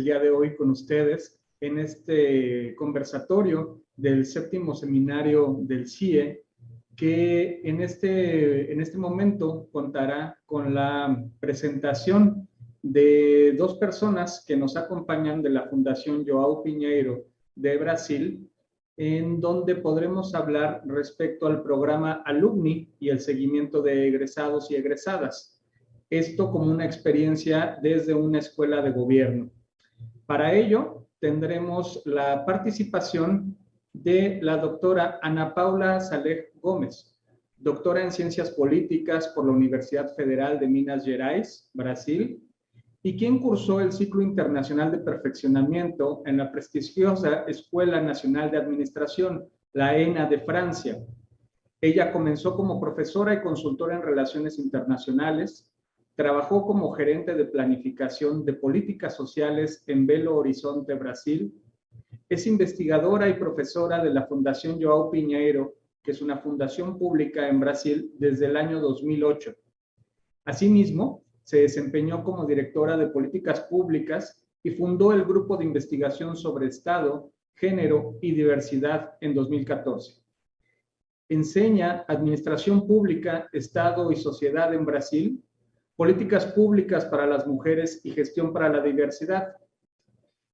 día de hoy con ustedes en este conversatorio del 7º seminario del CIE, que en este momento contará con la presentación de dos personas que nos acompañan de la Fundación João Pinheiro de Brasil, en donde podremos hablar respecto al programa Alumni y el seguimiento de egresados y egresadas. Esto como una experiencia desde una escuela de gobierno. Para ello, tendremos la participación de la doctora Ana Paula Saleh Gómez, doctora en Ciencias Políticas por la Universidad Federal de Minas Gerais, Brasil, y quien cursó el ciclo internacional de perfeccionamiento en la prestigiosa Escuela Nacional de Administración, la ENA de Francia. Ella comenzó como profesora y consultora en relaciones internacionales, trabajó como gerente de planificación de políticas sociales en Belo Horizonte, Brasil. Es investigadora y profesora de la Fundación João Pinheiro, que es una fundación pública en Brasil desde el año 2008. Asimismo, se desempeñó como directora de políticas públicas y fundó el Grupo de Investigación sobre Estado, Género y Diversidad en 2014. Enseña Administración Pública, Estado y Sociedad en Brasil, Políticas Públicas para las Mujeres y Gestión para la Diversidad.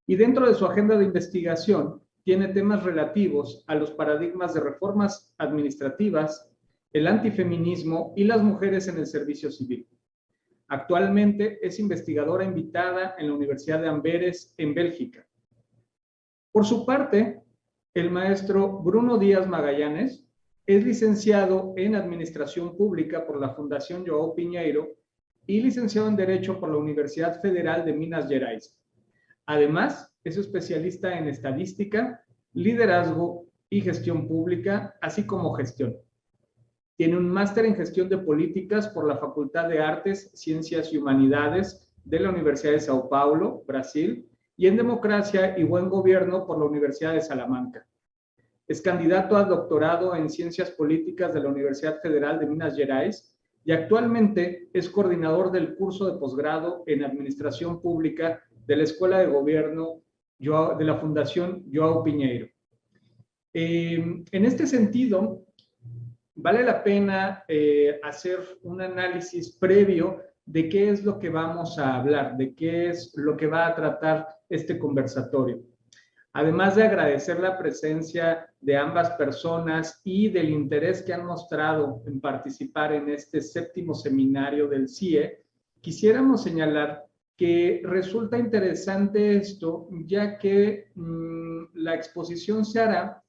Y dentro de su agenda de investigación, tiene temas relativos a los paradigmas de reformas administrativas, el antifeminismo y las mujeres en el servicio civil. Actualmente es investigadora invitada en la Universidad de Amberes, en Bélgica. Por su parte, el maestro Bruno Díaz Magallanes es licenciado en Administración Pública por la Fundación João Pinheiro y licenciado en Derecho por la Universidad Federal de Minas Gerais. Además, es especialista en estadística, liderazgo y gestión pública, así como gestión. Tiene un máster en gestión de políticas por la Facultad de Artes, Ciencias y Humanidades de la Universidad de Sao Paulo, Brasil, y en democracia y buen gobierno por la Universidad de Salamanca. Es candidato a doctorado en Ciencias Políticas de la Universidad Federal de Minas Gerais y actualmente es coordinador del curso de posgrado en Administración Pública de la Escuela de Gobierno de la Fundación João Pinheiro. En este sentido, vale la pena hacer un análisis previo de qué es lo que vamos a hablar, de qué es lo que va a tratar este conversatorio. Además de agradecer la presencia de ambas personas y del interés que han mostrado en participar en este 7º seminario del CIE, quisiéramos señalar que resulta interesante esto, ya que la exposición se hará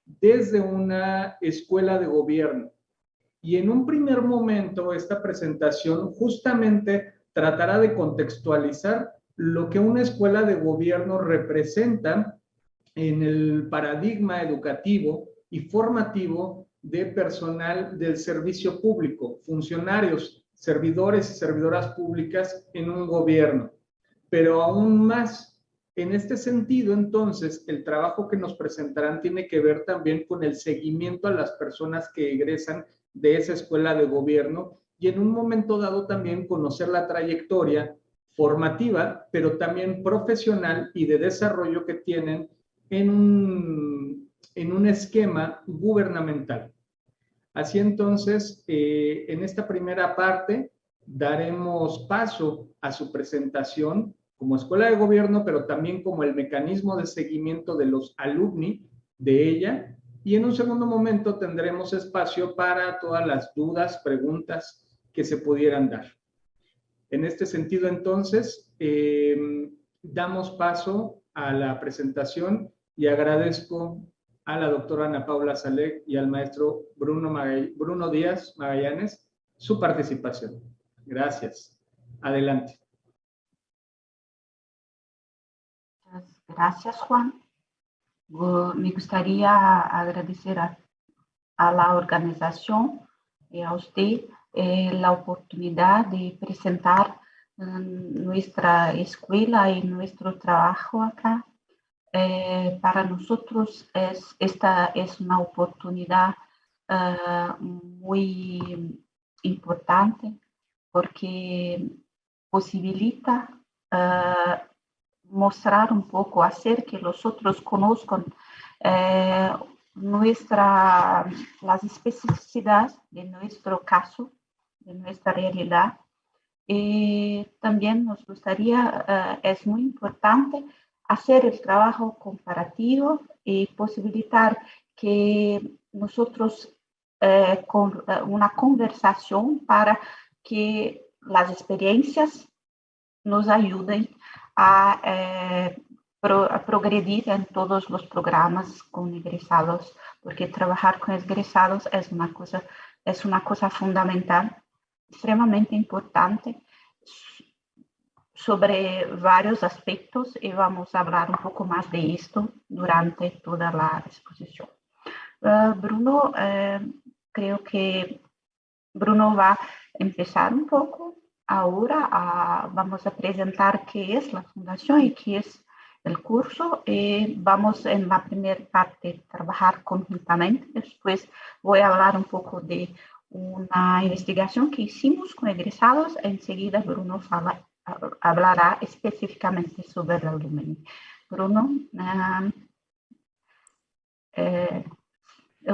desde una escuela de gobierno. Y en un primer momento, esta presentación justamente tratará de contextualizar lo que una escuela de gobierno representa en el paradigma educativo y formativo de personal del servicio público, funcionarios, servidores y servidoras públicas en un gobierno. Pero aún más, en este sentido, entonces, el trabajo que nos presentarán tiene que ver también con el seguimiento a las personas que egresan de esa escuela de gobierno y en un momento dado también conocer la trayectoria formativa, pero también profesional y de desarrollo que tienen en un esquema gubernamental. Así entonces, en esta primera parte daremos paso a su presentación como escuela de gobierno, pero también como el mecanismo de seguimiento de los alumni de ella. Y en un segundo momento tendremos espacio para todas las dudas, preguntas que se pudieran dar. En este sentido, entonces, damos paso a la presentación y agradezco a la doctora Ana Paula Saleh y al maestro Bruno Díaz Magallanes su participación. Gracias. Adelante. Gracias, Juan. Me gustaría agradecer a la organización y a usted la oportunidad de presentar nuestra escuela y nuestro trabajo acá. Para nosotros esta es una oportunidad muy importante porque posibilita mostrar un poco, hacer que los otros conozcan las especificidades de nuestro caso, de nuestra realidad. Y también nos gustaría, es muy importante, hacer el trabajo comparativo y posibilitar que nosotros con una conversación para que las experiencias nos ayuden a progredir en todos los programas con egresados, porque trabajar con egresados es una cosa fundamental, extremadamente importante, sobre varios aspectos, y vamos a hablar un poco más de esto durante toda la exposición. Bruno, creo que Bruno va a empezar un poco ahora. Vamos a presentar qué es la fundación y qué es el curso. Vamos en la primera parte a trabajar conjuntamente. Después voy a hablar un poco de una investigación que hicimos con egresados. Enseguida Bruno hablará específicamente sobre el alumni. Bruno,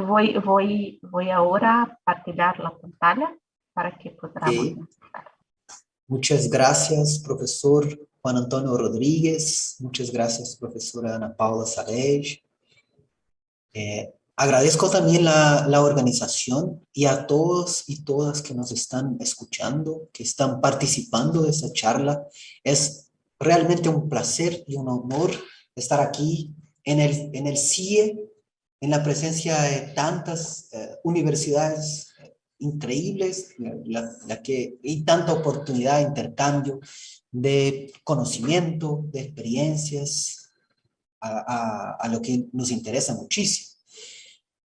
voy ahora a partilhar la pantalla para que podamos Okay. Muchas gracias, profesor Juan Antonio Rodríguez. Muchas gracias, profesora Ana Paula Salej. Agradezco también la organización y a todos y todas que nos están escuchando, que están participando de esta charla. Es realmente un placer y un honor estar aquí en el CIE, en la presencia de tantas universidades increíbles, y tanta oportunidad de intercambio, de conocimiento, de experiencias, a lo que nos interesa muchísimo.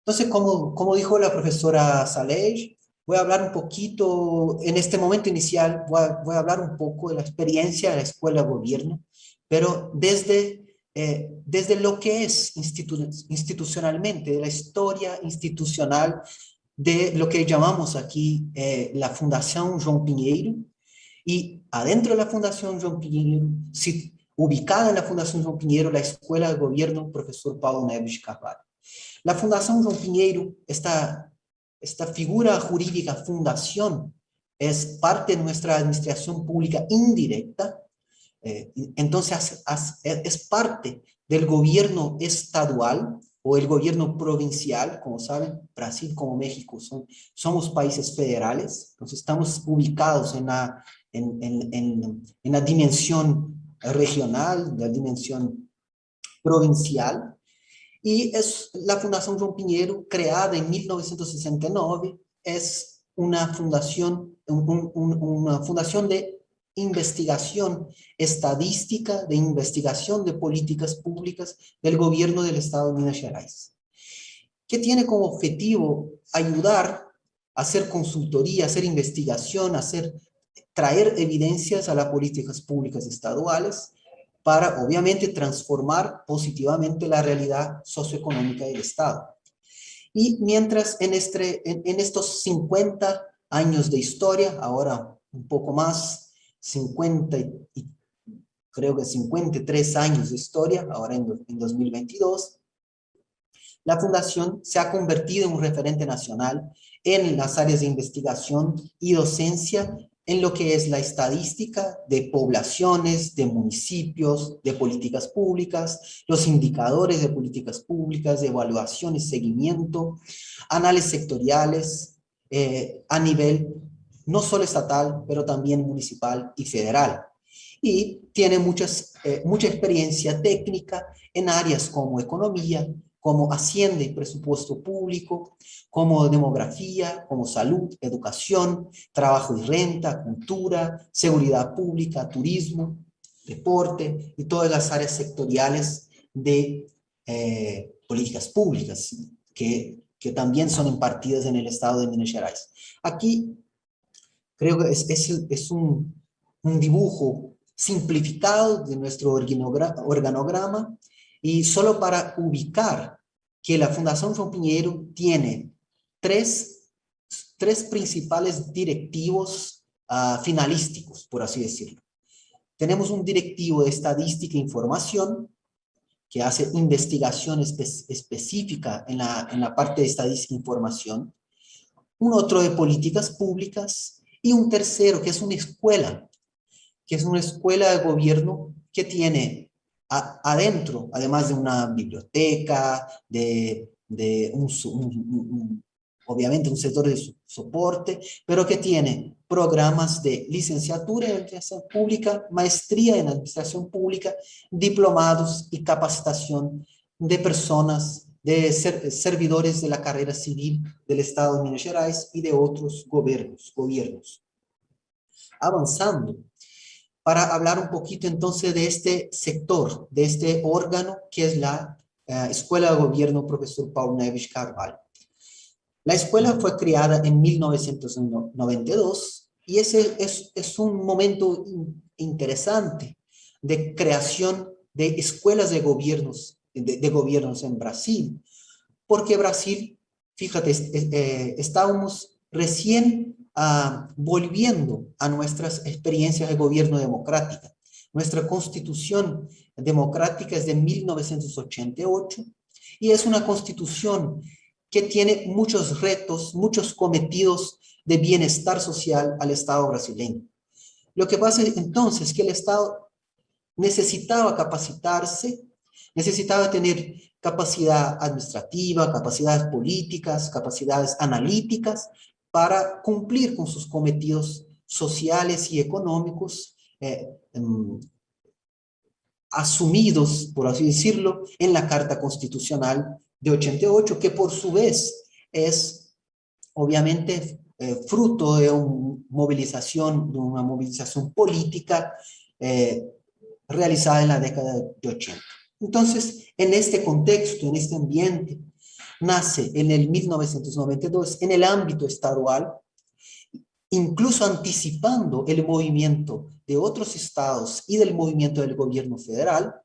Entonces, como dijo la profesora Salej, voy a hablar un poquito, en este momento inicial, voy a hablar un poco de la experiencia de la Escuela de Gobierno, pero desde lo que es institucionalmente, de la historia institucional de lo que llamamos aquí la Fundación João Pinheiro, y adentro de la Fundación João Pinheiro, ubicada en la Fundación João Pinheiro, la Escuela de Gobierno Profesor Paulo Neves de Carvalho. La Fundación João Pinheiro, esta figura jurídica fundación, es parte de nuestra administración pública indirecta, entonces es parte del gobierno estadual o el gobierno provincial. Como saben, Brasil como México somos países federales, entonces estamos ubicados en la dimensión regional, la dimensión provincial. Y es la Fundación João Pinheiro, creada en 1969, es una fundación de investigación estadística, de investigación de políticas públicas del gobierno del Estado de Minas Gerais, que tiene como objetivo ayudar a hacer consultoría, hacer investigación, traer evidencias a las políticas públicas estaduales, para obviamente transformar positivamente la realidad socioeconómica del Estado. Y mientras en estos 50 años de historia, ahora un poco más, creo que 53 años de historia, ahora en 2022, la Fundación se ha convertido en un referente nacional en las áreas de investigación y docencia, en lo que es la estadística de poblaciones, de municipios, de políticas públicas, los indicadores de políticas públicas, de evaluación y seguimiento, análisis sectoriales a nivel no solo estatal, pero también municipal y federal. Y tiene mucha experiencia técnica en áreas como economía, como hacienda y presupuesto público, como demografía, como salud, educación, trabajo y renta, cultura, seguridad pública, turismo, deporte y todas las áreas sectoriales de políticas públicas que también son impartidas en el estado de Minas Gerais. Aquí creo que es un dibujo simplificado de nuestro organograma, y solo para ubicar que la Fundación João Pinheiro tiene tres principales directivos finalísticos, por así decirlo. tenemos un directivo de estadística e información que hace investigación específica en la parte de estadística e información, un otro de políticas públicas y un tercero que es una escuela de gobierno que tiene adentro, además de una biblioteca, obviamente un sector de soporte, pero que tiene programas de licenciatura en administración pública, maestría en administración pública, diplomados y capacitación de personas, de servidores de la carrera civil del Estado de Minas Gerais y de otros gobiernos. Avanzando, para hablar un poquito entonces de este sector, de este órgano que es la Escuela de Gobierno Profesor Paulo Neves Carvalho. La escuela fue creada en 1992 y ese es un momento interesante de creación de escuelas de gobiernos en Brasil, porque Brasil, fíjate, estábamos recién volviendo a nuestras experiencias de gobierno democrática. Nuestra constitución democrática es de 1988 y es una constitución que tiene muchos retos, muchos cometidos de bienestar social al Estado brasileño. Lo que pasa entonces es que el Estado necesitaba capacitarse, necesitaba tener capacidad administrativa, capacidades políticas, capacidades analíticas, para cumplir con sus cometidos sociales y económicos asumidos, por así decirlo, en la Carta Constitucional de 88, que por su vez es obviamente fruto de una movilización política realizada en la década de 80. Entonces, en este contexto, en este ambiente, nace en el 1992 en el ámbito estadual, incluso anticipando el movimiento de otros estados y del movimiento del gobierno federal,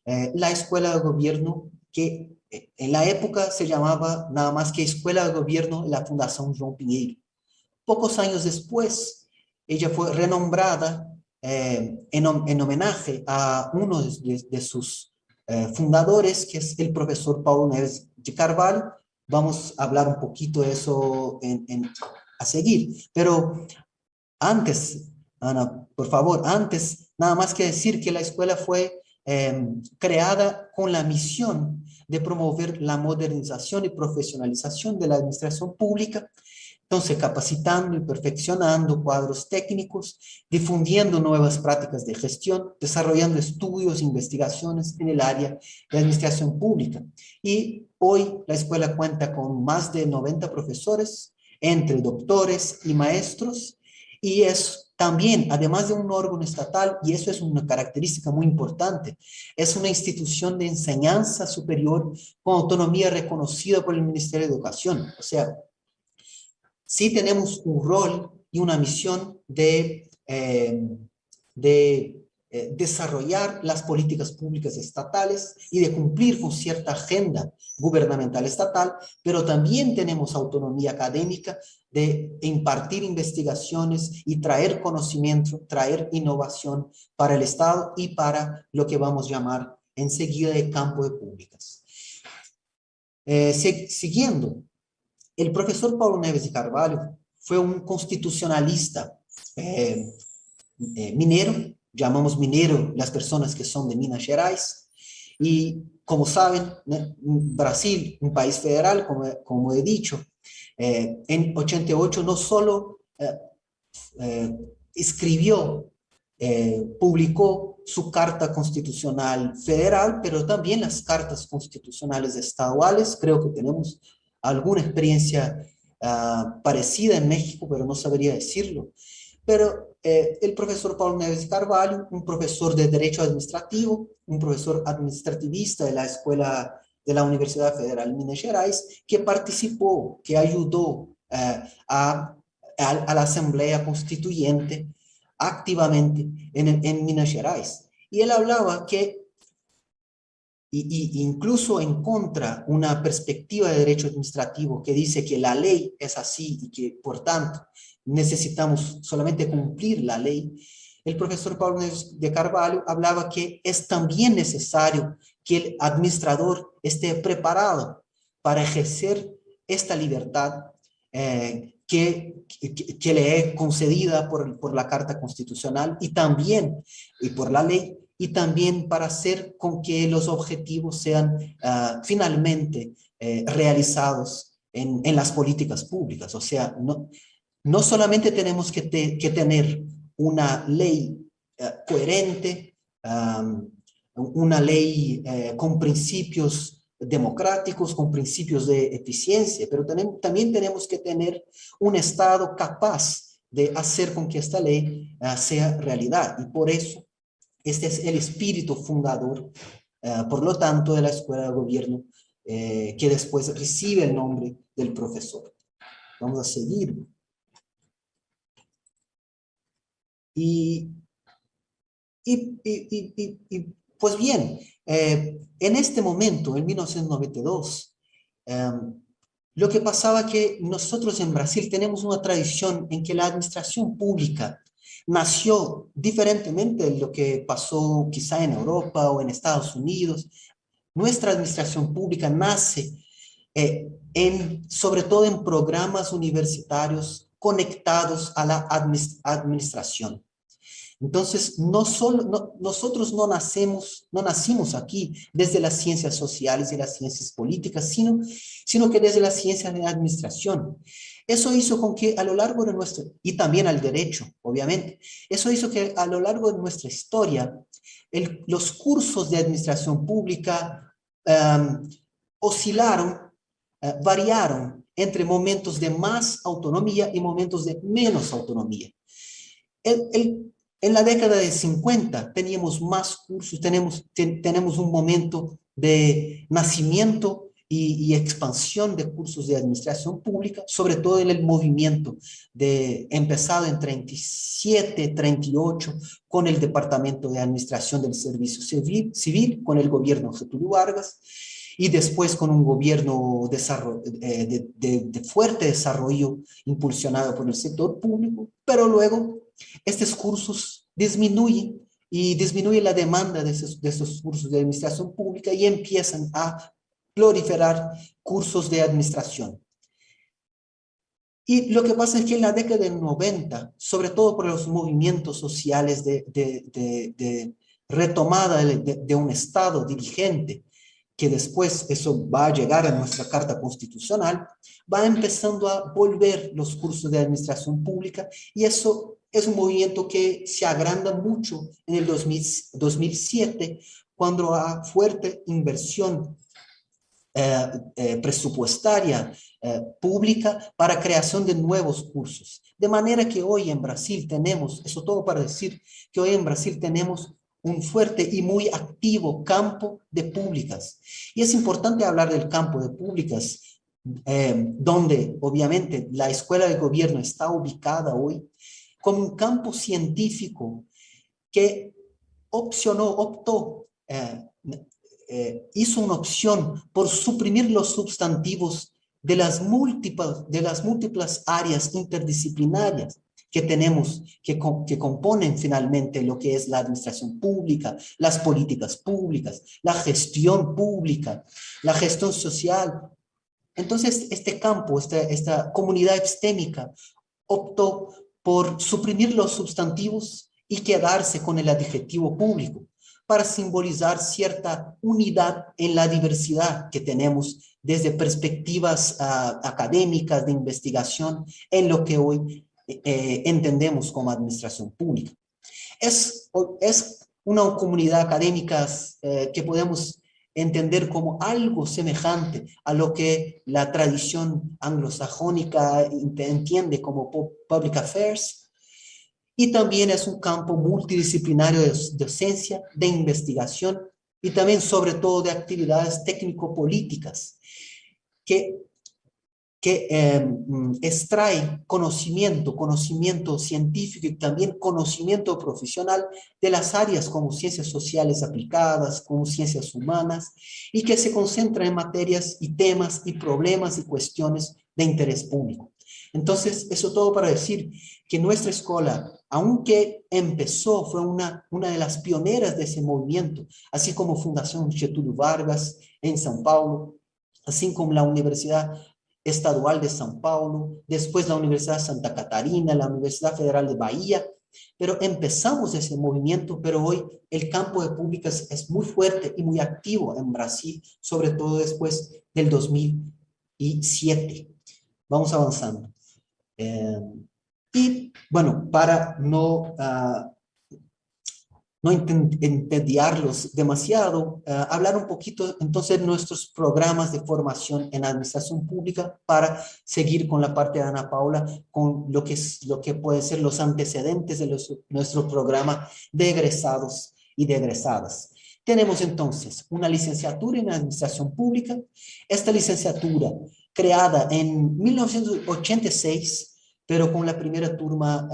la Escuela de Gobierno, que en la época se llamaba nada más que Escuela de Gobierno de la Fundación João Pinheiro. Pocos años después, ella fue renombrada en homenaje a uno de sus fundadores, que es el profesor Paulo Neves de Carvalho. Vamos a hablar un poquito de eso a seguir. Pero antes, Ana, por favor, antes, nada más que decir que la escuela fue creada con la misión de promover la modernización y profesionalización de la administración pública, entonces capacitando y perfeccionando cuadros técnicos, difundiendo nuevas prácticas de gestión, desarrollando estudios e investigaciones en el área de administración pública. Y hoy la escuela cuenta con más de 90 profesores, entre doctores y maestros, y es también, además de un órgano estatal, y eso es una característica muy importante, es una institución de enseñanza superior con autonomía reconocida por el Ministerio de Educación. O sea, sí tenemos un rol y una misión de desarrollar las políticas públicas estatales y de cumplir con cierta agenda gubernamental estatal, pero también tenemos autonomía académica de impartir investigaciones y traer conocimiento, traer innovación para el Estado y para lo que vamos a llamar enseguida de campo de públicas. Siguiendo, el profesor Paulo Neves de Carvalho fue un constitucionalista minero, llamamos minero las personas que son de Minas Gerais, y como saben, Brasil, un país federal, como he dicho, en 88 no solo escribió, publicó su Carta Constitucional Federal, pero también las cartas constitucionales estaduales. Creo que tenemos alguna experiencia parecida en México, pero no sabría decirlo. Pero el profesor Paulo Neves de Carvalho, un profesor de Derecho Administrativo, un profesor administrativista de la Escuela de la Universidad Federal de Minas Gerais, que participó, que ayudó a la Asamblea Constituyente activamente en Minas Gerais. Y él hablaba que, incluso en contra una perspectiva de derecho administrativo que dice que la ley es así y que, por tanto, necesitamos solamente cumplir la ley, el profesor Paulo de Carvalho hablaba que es también necesario que el administrador esté preparado para ejercer esta libertad que le es concedida por la Carta Constitucional y también y por la ley, y también para hacer con que los objetivos sean finalmente realizados en las políticas públicas. O sea, no solamente tenemos que tener una ley coherente, una ley con principios democráticos, con principios de eficiencia, pero también tenemos que tener un Estado capaz de hacer con que esta ley sea realidad. Y por eso, este es el espíritu fundador, por lo tanto, de la Escuela de Gobierno, que después recibe el nombre del profesor. Vamos a seguir. Y pues bien, en este momento, en 1992, lo que pasaba que nosotros en Brasil tenemos una tradición en que la administración pública nació diferentemente de lo que pasó quizá en Europa o en Estados Unidos. Nuestra administración pública nace sobre todo en programas universitarios conectados a la administración. Entonces, nosotros no nacimos aquí desde las ciencias sociales y las ciencias políticas, sino que desde las ciencias de administración. Eso hizo con que a lo largo de y también al derecho, obviamente, eso hizo que a lo largo de nuestra historia, los cursos de administración pública oscilaron, variaron entre momentos de más autonomía y momentos de menos autonomía. En la década de 50 teníamos más cursos, tenemos un momento de nacimiento y expansión de cursos de administración pública, sobre todo en el movimiento empezado en 37, 38, con el Departamento de Administración del Servicio Civil, con el gobierno Getúlio Vargas, y después con un gobierno de fuerte desarrollo impulsionado por el sector público, pero luego estos cursos disminuyen y disminuye la demanda de estos cursos de administración pública y empiezan a proliferar cursos de administración. Y lo que pasa es que en la década del 90, sobre todo por los movimientos sociales de retomada de un Estado dirigente, que después eso va a llegar a nuestra Carta Constitucional, va empezando a volver los cursos de administración pública, y eso es un movimiento que se agranda mucho en el 2007, cuando hay fuerte inversión presupuestaria pública para creación de nuevos cursos. De manera que hoy en Brasil tenemos, eso todo para decir que hoy en Brasil tenemos un fuerte y muy activo campo de públicas. Y es importante hablar del campo de públicas, donde obviamente la Escuela de Gobierno está ubicada hoy como un campo científico que optó, hizo una opción por suprimir los sustantivos de las múltiples áreas interdisciplinarias que tenemos, que componen finalmente lo que es la administración pública, las políticas públicas, la gestión pública, la gestión social. Entonces, este campo, esta comunidad epistémica, optó por suprimir los sustantivos y quedarse con el adjetivo público, para simbolizar cierta unidad en la diversidad que tenemos desde perspectivas académicas de investigación en lo que hoy entendemos como administración pública. Es una comunidad académica que podemos entender como algo semejante a lo que la tradición anglosajónica entiende como public affairs, y también es un campo multidisciplinario de docencia, de investigación y también sobre todo de actividades técnico-políticas que extrae conocimiento científico y también conocimiento profesional de las áreas como ciencias sociales aplicadas, como ciencias humanas, y que se concentra en materias y temas y problemas y cuestiones de interés público. Entonces, eso todo para decir que nuestra escuela aunque empezó, fue una de las pioneras de ese movimiento, así como Fundación Getúlio Vargas en São Paulo, así como la Universidad Estadual de São Paulo, después la Universidad Santa Catarina, la Universidad Federal de Bahía, pero empezamos ese movimiento, pero hoy el campo de públicas es muy fuerte y muy activo en Brasil, sobre todo después del 2007. Vamos avanzando. Y bueno, para no entediarlos demasiado, hablar un poquito entonces de nuestros programas de formación en administración pública para seguir con la parte de Ana Paula, con lo que pueden ser los antecedentes de nuestro programa de egresados y de egresadas. Tenemos entonces una licenciatura en administración pública. Esta licenciatura, creada en 1986, pero con la primera turma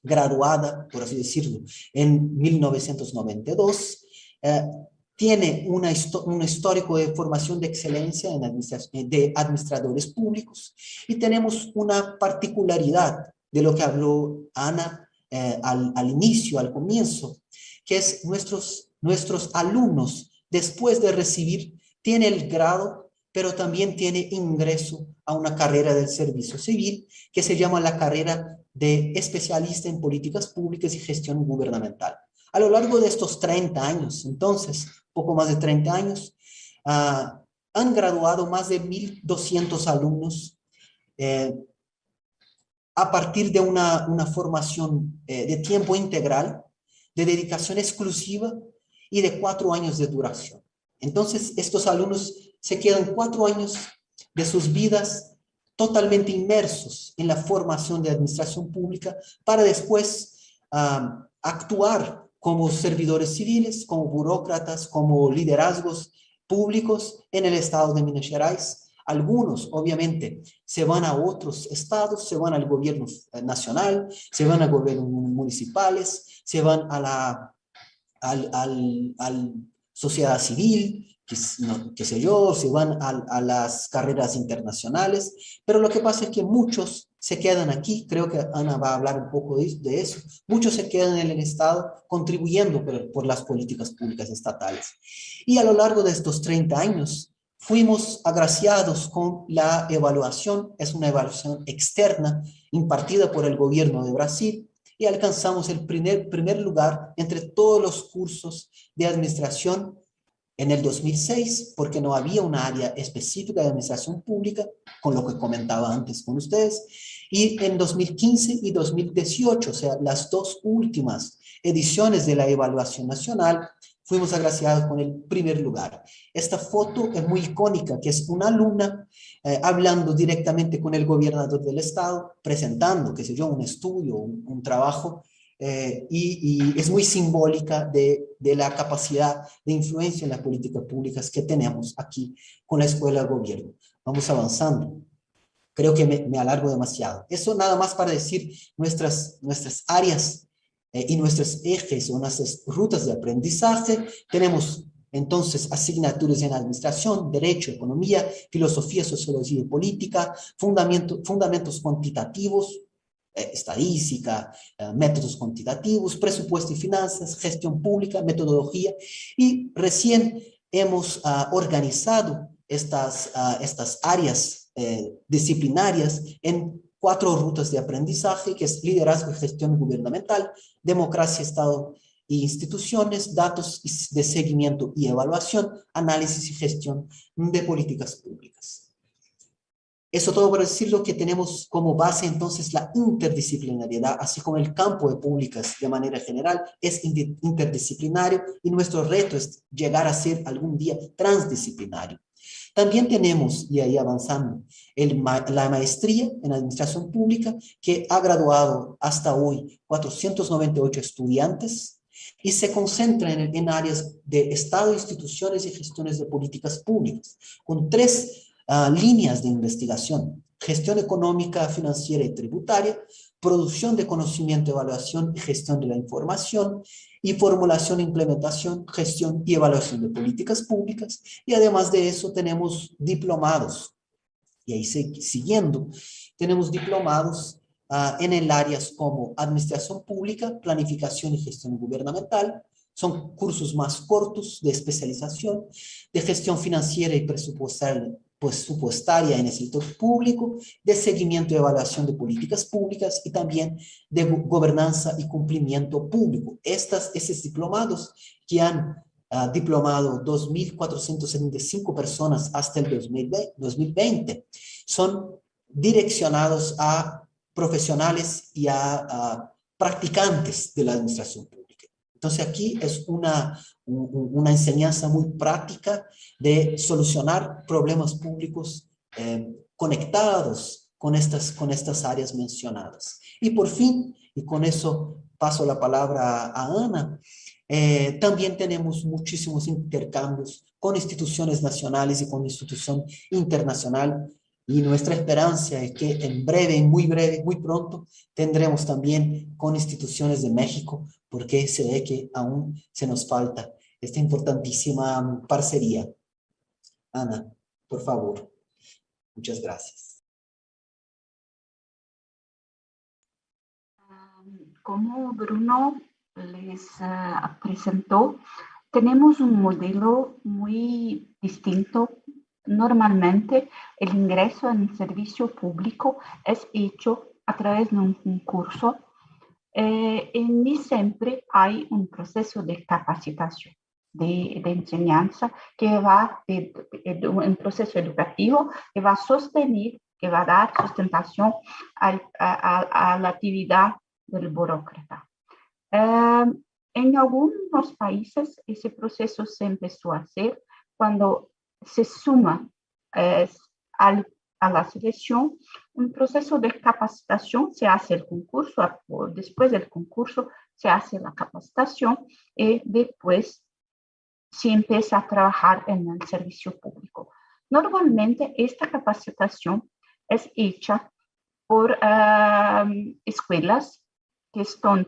graduada, por así decirlo, en 1992, tiene un histórico de formación de excelencia en de administradores públicos, y tenemos una particularidad de lo que habló Ana al inicio, al comienzo, que es nuestros alumnos, después de recibir, tienen el grado, pero también tiene ingreso a una carrera del servicio civil, que se llama la carrera de especialista en políticas públicas y gestión gubernamental. A lo largo de estos 30 años, entonces, poco más de 30 años, han graduado más de 1.200 alumnos a partir de una formación de tiempo integral, de dedicación exclusiva y de 4 años de duración. Entonces, estos alumnos se quedan 4 años de sus vidas totalmente inmersos en la formación de administración pública para después actuar como servidores civiles, como burócratas, como liderazgos públicos en el estado de Minas Gerais. Algunos, obviamente, se van a otros estados, se van al gobierno nacional, se van a gobiernos municipales, se van a la sociedad civil, qué sé yo, se van a las carreras internacionales, pero lo que pasa es que muchos se quedan aquí. Creo que Ana va a hablar un poco de eso. Muchos se quedan en el Estado contribuyendo por las políticas públicas estatales. Y a lo largo de estos 30 años fuimos agraciados con la evaluación, es una evaluación externa impartida por el gobierno de Brasil, y alcanzamos el primer lugar entre todos los cursos de administración en el 2006, porque no había una área específica de administración pública, con lo que comentaba antes con ustedes, y en 2015 y 2018, o sea, las 2 últimas ediciones de la evaluación nacional, fuimos agraciados con el primer lugar. Esta foto es muy icónica, que es una alumna hablando directamente con el gobernador del estado, presentando, qué sé yo, un estudio, un trabajo, y es muy simbólica de la capacidad de influencia en las políticas públicas que tenemos aquí con la Escuela de Gobierno. Vamos avanzando. Creo que me alargo demasiado. Eso nada más para decir nuestras áreas y nuestros ejes o nuestras rutas de aprendizaje. Tenemos entonces asignaturas en administración, derecho, economía, filosofía, sociología y política, fundamentos cuantitativos, estadística, métodos cuantitativos, presupuesto y finanzas, gestión pública, metodología, y recién hemos organizado estas áreas disciplinarias en 4 rutas de aprendizaje, que es liderazgo y gestión gubernamental, democracia, Estado e instituciones, datos de seguimiento y evaluación, análisis y gestión de políticas públicas. Eso todo para decirlo que tenemos como base entonces la interdisciplinariedad, así como el campo de públicas de manera general es interdisciplinario, y nuestro reto es llegar a ser algún día transdisciplinario. También tenemos, y ahí avanzando, la maestría en administración pública, que ha graduado hasta hoy 498 estudiantes, y se concentra en áreas de Estado, instituciones y gestiones de políticas públicas, con 3 líneas de investigación: gestión económica, financiera y tributaria, producción de conocimiento, evaluación y gestión de la información, y formulación, implementación, gestión y evaluación de políticas públicas. Y además de eso tenemos diplomados, y ahí siguiendo, tenemos diplomados en el áreas como administración pública, planificación y gestión gubernamental. Son cursos más cortos de especialización, de gestión financiera y presupuestaria en el sector público, de seguimiento y evaluación de políticas públicas y también de gobernanza y cumplimiento público. Estos diplomados que han diplomado 2.475 personas hasta el 2020 son direccionados a profesionales y a practicantes de la administración pública. Entonces aquí es una enseñanza muy práctica de solucionar problemas públicos conectados con estas áreas mencionadas. Y por fin, y con eso paso la palabra a Ana, también tenemos muchísimos intercambios con instituciones nacionales y con institución internacional. Y nuestra esperanza es que en breve, muy pronto, tendremos también con instituciones de México, porque se ve que aún se nos falta esta importantísima parcería. Ana, por favor. Muchas gracias. Como Bruno les presentó, tenemos un modelo muy distinto. Normalmente el ingreso en el servicio público es hecho a través de un concurso y siempre hay un proceso de capacitación, de enseñanza que va, un proceso educativo que va a sostener, que va a dar sustentación a la actividad del burócrata. En algunos países ese proceso se empezó a hacer cuando se suma a la selección un proceso de capacitación, se hace el concurso, después del concurso se hace la capacitación y después se empieza a trabajar en el servicio público. Normalmente esta capacitación es hecha por escuelas que son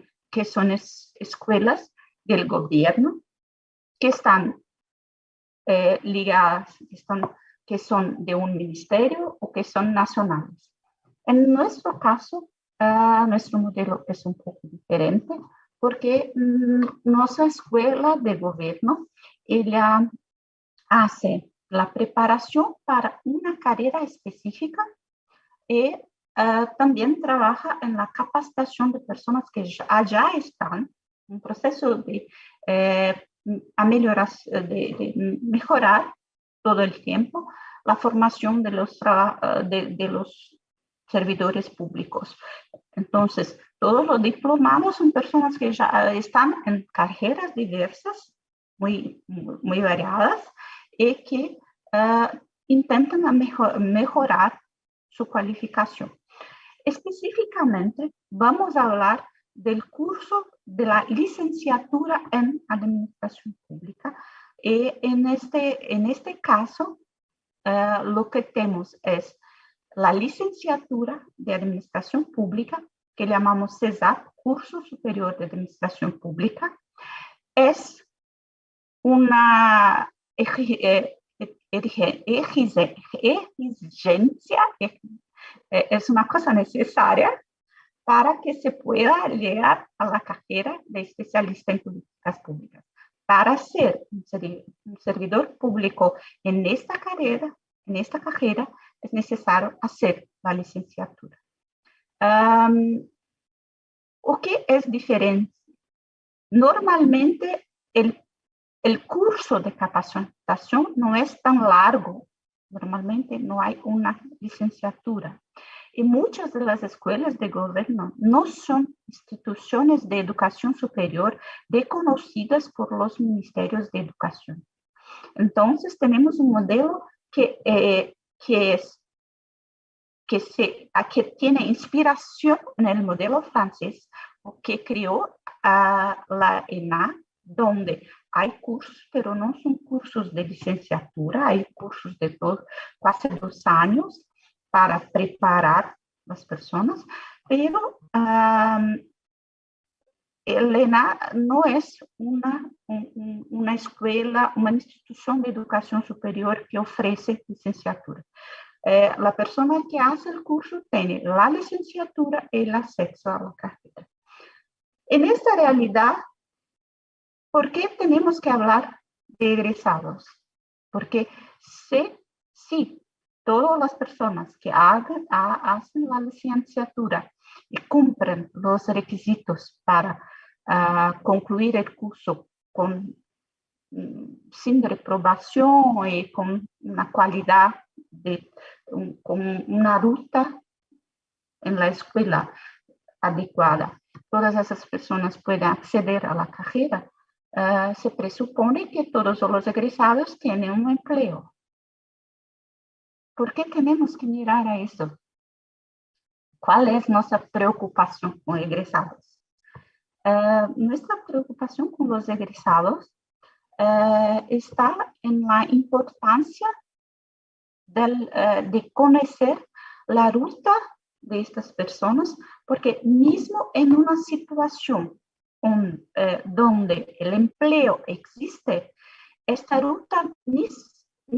escuelas del gobierno, que están ligadas, que son de un ministerio o que son nacionales. En nuestro caso, nuestro modelo es un poco diferente porque nuestra escuela de gobierno, ella hace la preparación para una carrera específica y también trabaja en la capacitación de personas que ya están en un proceso de mejorar todo el tiempo la formación de los servidores públicos. Entonces, todos los diplomados son personas que ya están en carreras diversas, muy variadas, y que intentan mejorar su cualificación. Específicamente, vamos a hablar del curso de la licenciatura en Administración Pública. Y en este caso, lo que tenemos es la licenciatura de Administración Pública, que llamamos CESAP, Curso Superior de Administración Pública. Es una exigencia, es una cosa necesaria para que se pueda llegar a la carrera de especialista en políticas públicas. Para ser un servidor público en esta carrera, es necesario hacer la licenciatura. ¿O qué es diferente? Normalmente el curso de capacitación no es tan largo. Normalmente no hay una licenciatura. Y muchas de las escuelas de gobierno no son instituciones de educación superior reconocidas por los ministerios de educación. Entonces, tenemos un modelo que tiene inspiración en el modelo francés, que creó la ENA, donde hay cursos, pero no son cursos de licenciatura, hay cursos de casi 2 años para preparar las personas, pero el ENA no es una escuela, una institución de educación superior que ofrece licenciatura. La persona que hace el curso tiene la licenciatura y el acceso a la carrera. En esta realidad, ¿por qué tenemos que hablar de egresados? Porque si todas las personas que hacen la licenciatura y cumplen los requisitos para concluir el curso sin reprobación y con una calidad, con una ruta en la escuela adecuada, todas esas personas pueden acceder a la carrera. Se presupone que todos los egresados tienen un empleo. ¿Por qué tenemos que mirar a eso? ¿Cuál es nuestra preocupación con egresados? Nuestra preocupación con los egresados está en la importancia de conocer la ruta de estas personas, porque mismo en una situación donde el empleo existe, esta ruta ni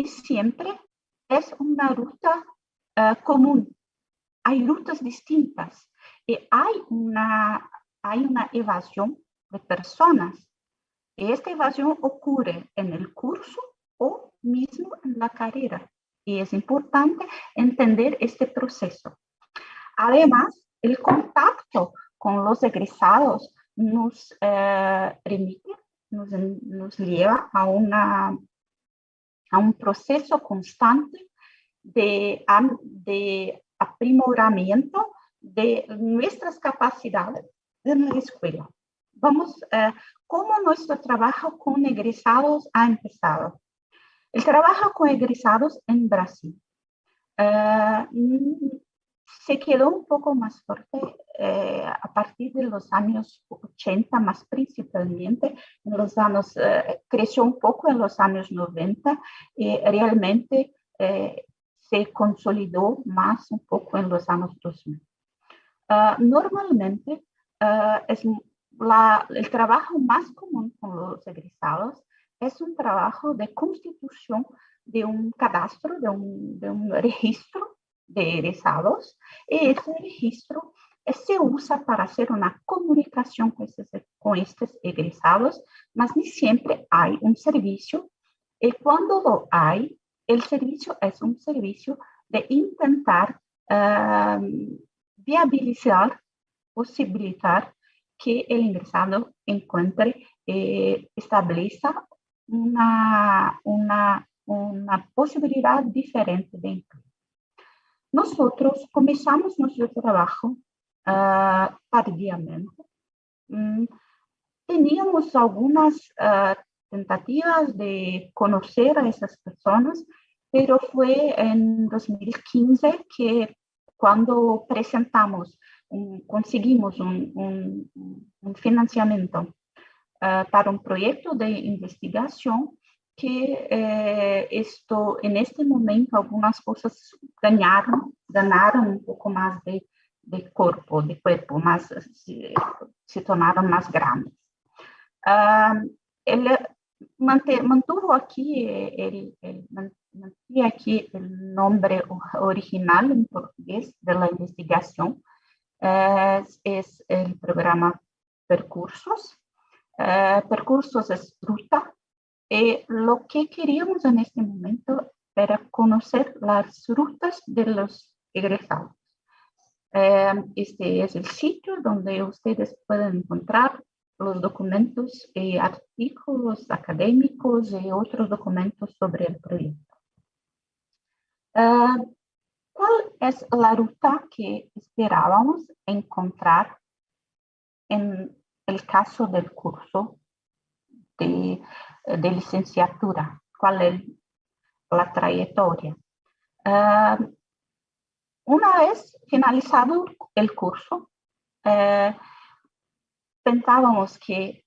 siempre es una ruta común. Hay rutas distintas y hay una evasión de personas. Y esta evasión ocurre en el curso o mismo en la carrera. Y es importante entender este proceso. Además, el contacto con los egresados nos permite, nos lleva a un proceso constante de aprimoramiento de nuestras capacidades en la escuela. ¿Cómo nuestro trabajo con egresados ha empezado? El trabajo con egresados en Brasil se quedó un poco más fuerte a partir de los años 80, más principalmente en los años, creció un poco en los años 90 y realmente se consolidó más un poco en los años 2000. Normalmente el trabajo más común con los egresados es un trabajo de constitución de un cadastro, de un registro de egresados, y ese registro se usa para hacer una comunicación con estos egresados, mas ni siempre hay un servicio, y cuando lo hay, el servicio es un servicio de intentar viabilizar, posibilitar que el ingresado encuentre, establezca una posibilidad diferente de empleo. Nosotros comenzamos nuestro trabajo tardíamente. Teníamos algunas tentativas de conocer a esas personas, pero fue en 2015 que cuando conseguimos un financiamiento para un proyecto de investigación que en este momento algunas cosas ganaron un poco más de cuerpo, más, se tornaron más grandes. Él mantuvo aquí el nombre original en portugués de la investigación, es el programa Percursos. Percursos es ruta. Lo que queríamos en este momento era conocer las rutas de los egresados. Este es el sitio donde ustedes pueden encontrar los documentos y artículos académicos y otros documentos sobre el proyecto. ¿Cuál es la ruta que esperábamos encontrar en el caso del curso de licenciatura? ¿Cuál es la trayectoria? Una vez finalizado el curso, pensábamos que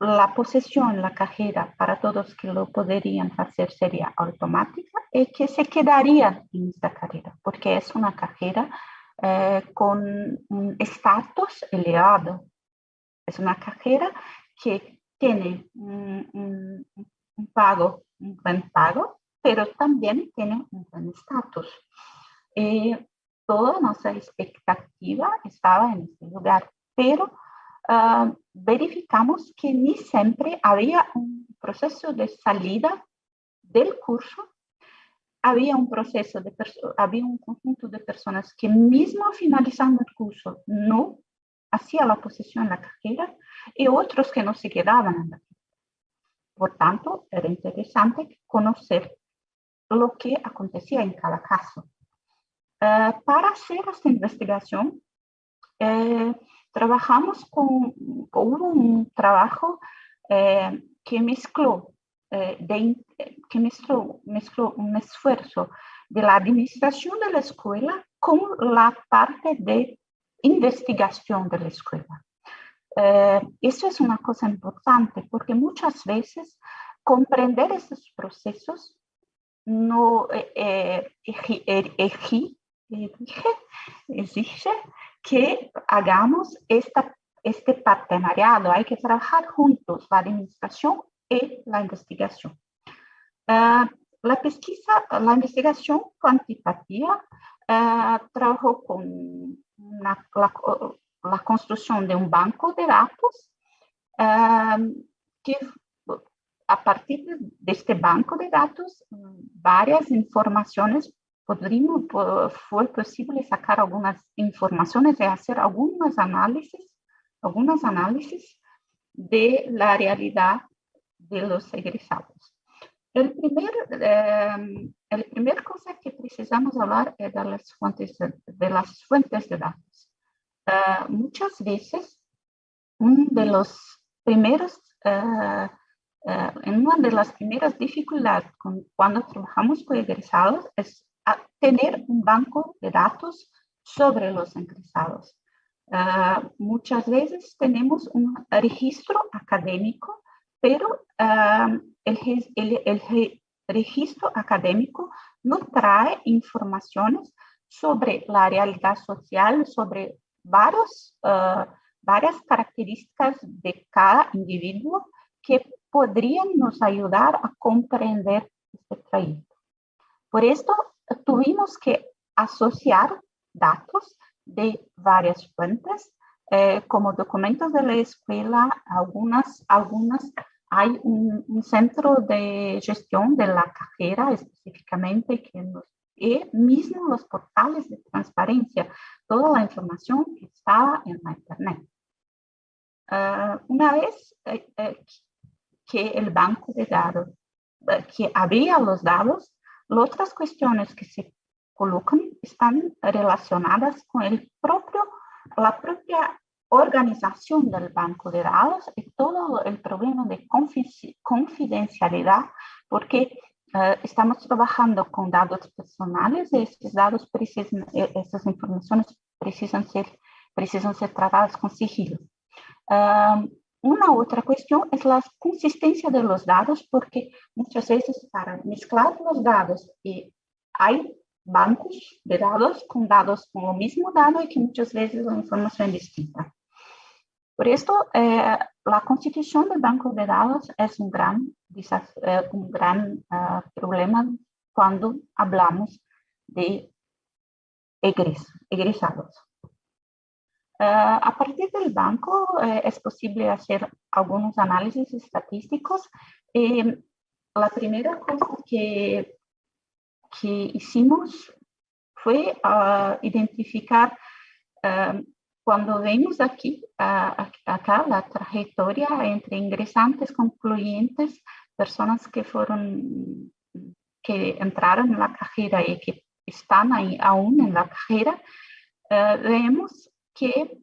la posesión en la carrera para todos que lo podrían hacer sería automática y que se quedarían en esta carrera, porque es una carrera con un estatus elevado. Es una carrera que tiene un buen pago, pero también tiene un buen estatus. Toda nuestra expectativa estaba en este lugar, pero verificamos que ni siempre había un proceso de salida del curso. Había un conjunto de personas que mismo finalizando el curso no hacía la oposición en la carrera y otros que no se quedaban en la carrera. Por tanto, era interesante conocer lo que acontecía en cada caso. Para hacer esta investigación, trabajamos hubo un trabajo que mezcló un esfuerzo de la administración de la escuela con la parte de investigación de la escuela. Eso es una cosa importante porque muchas veces comprender estos procesos no exige que hagamos este partenariado. Hay que trabajar juntos, la administración y la investigación. La investigación cuantitativa trabajó con la construcción de un banco de datos que a partir de este banco de datos, varias informaciones, fue posible sacar algunas informaciones y hacer algunos análisis de la realidad de los egresados. El primer cosa que precisamos hablar es de las fuentes de datos. Muchas veces, una de las primeras dificultades cuando trabajamos con egresados es tener un banco de datos sobre los egresados. Muchas veces tenemos un registro académico, pero el registro académico no trae informaciones sobre la realidad social, sobre varias características de cada individuo que podrían nos ayudar a comprender este trayecto. Por esto, tuvimos que asociar datos de varias fuentes, como documentos de la escuela, algunas hay un centro de gestión de la carrera específicamente y mismo los portales de transparencia, toda la información que estaba en la internet. Una vez que el banco de datos, que había los datos, las otras cuestiones que se colocan están relacionadas con la propia organización del banco de datos y todo el problema de confidencialidad, porque estamos trabajando con datos personales y estas informaciones precisan ser tratadas con sigilo. Una otra cuestión es la consistencia de los datos, porque muchas veces para mezclar los datos hay bancos de datos con el mismo dado y que muchas veces la información es distinta. Por esto, la constitución del banco de datos es un gran problema cuando hablamos de egresados. A partir del banco es posible hacer algunos análisis estadísticos. La primera cosa que hicimos fue identificar, cuando vemos acá la trayectoria entre ingresantes, concluyentes, personas que entraron en la carrera y que están ahí aún en la carrera, vemos que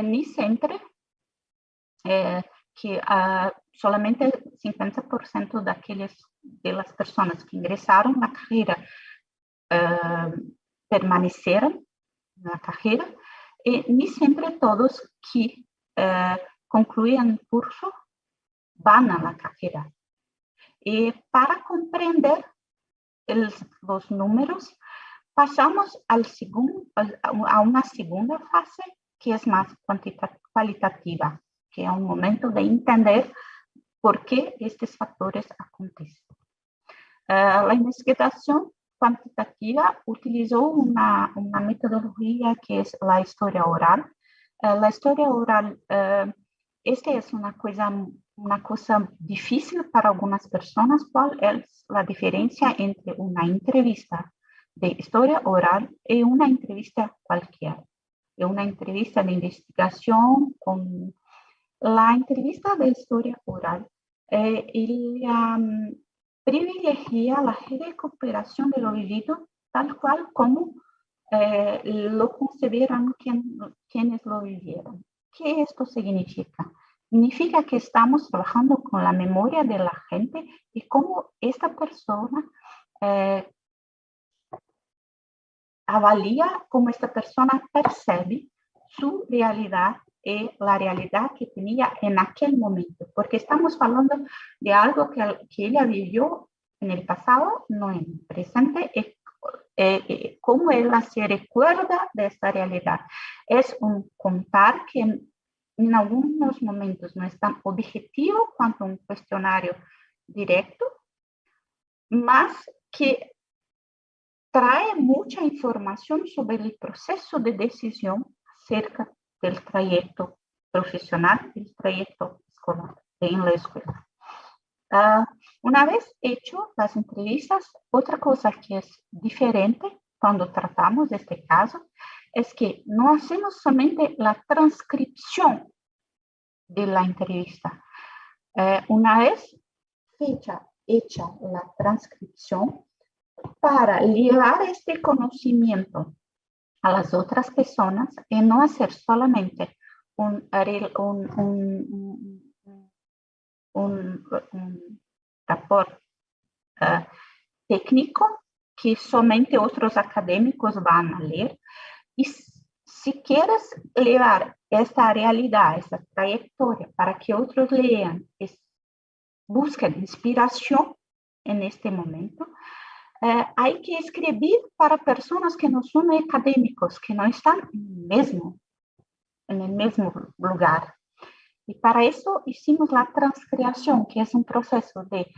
ni siempre, que solamente el 50% de las personas que ingresaron a la carrera permanecieron en la carrera, y ni siempre todos que concluyen el curso van a la carrera. Y para comprender los números, pasamos a una segunda fase que es más cualitativa, que es un momento de entender por qué estos factores acontecen. La investigación cuantitativa utilizó una metodología que es la historia oral. La historia oral, esta es una cosa difícil para algunas personas. ¿Cuál es la diferencia entre una entrevista de historia oral y una entrevista cualquiera? Y una entrevista de investigación con la entrevista de historia oral. Privilegia la recuperación de lo vivido tal cual como lo concebieron quienes lo vivieron. ¿Qué esto significa? Significa que estamos trabajando con la memoria de la gente y cómo esta persona avalía, cómo esta persona percibe su realidad y la realidad que tenía en aquel momento, porque estamos hablando de algo que ella vivió en el pasado, no en el presente, cómo ella se recuerda de esta realidad. Es un contar que en algunos momentos no es tan objetivo cuanto un cuestionario directo, más que trae mucha información sobre el proceso de decisión acerca del trayecto profesional y el trayecto escolar en la escuela. Una vez hecho las entrevistas, otra cosa que es diferente cuando tratamos de este caso es que no hacemos solamente la transcripción de la entrevista. Una vez hecha la transcripción, para llevar este conocimiento a las otras personas y no hacer solamente un rapport técnico que solamente otros académicos van a leer. Y si quieres llevar esta realidad, esta trayectoria para que otros lean, busquen inspiración en este momento, hay que escribir para personas que no son académicos, que no están en el mismo lugar. Y para eso hicimos la transcripción, que es un proceso de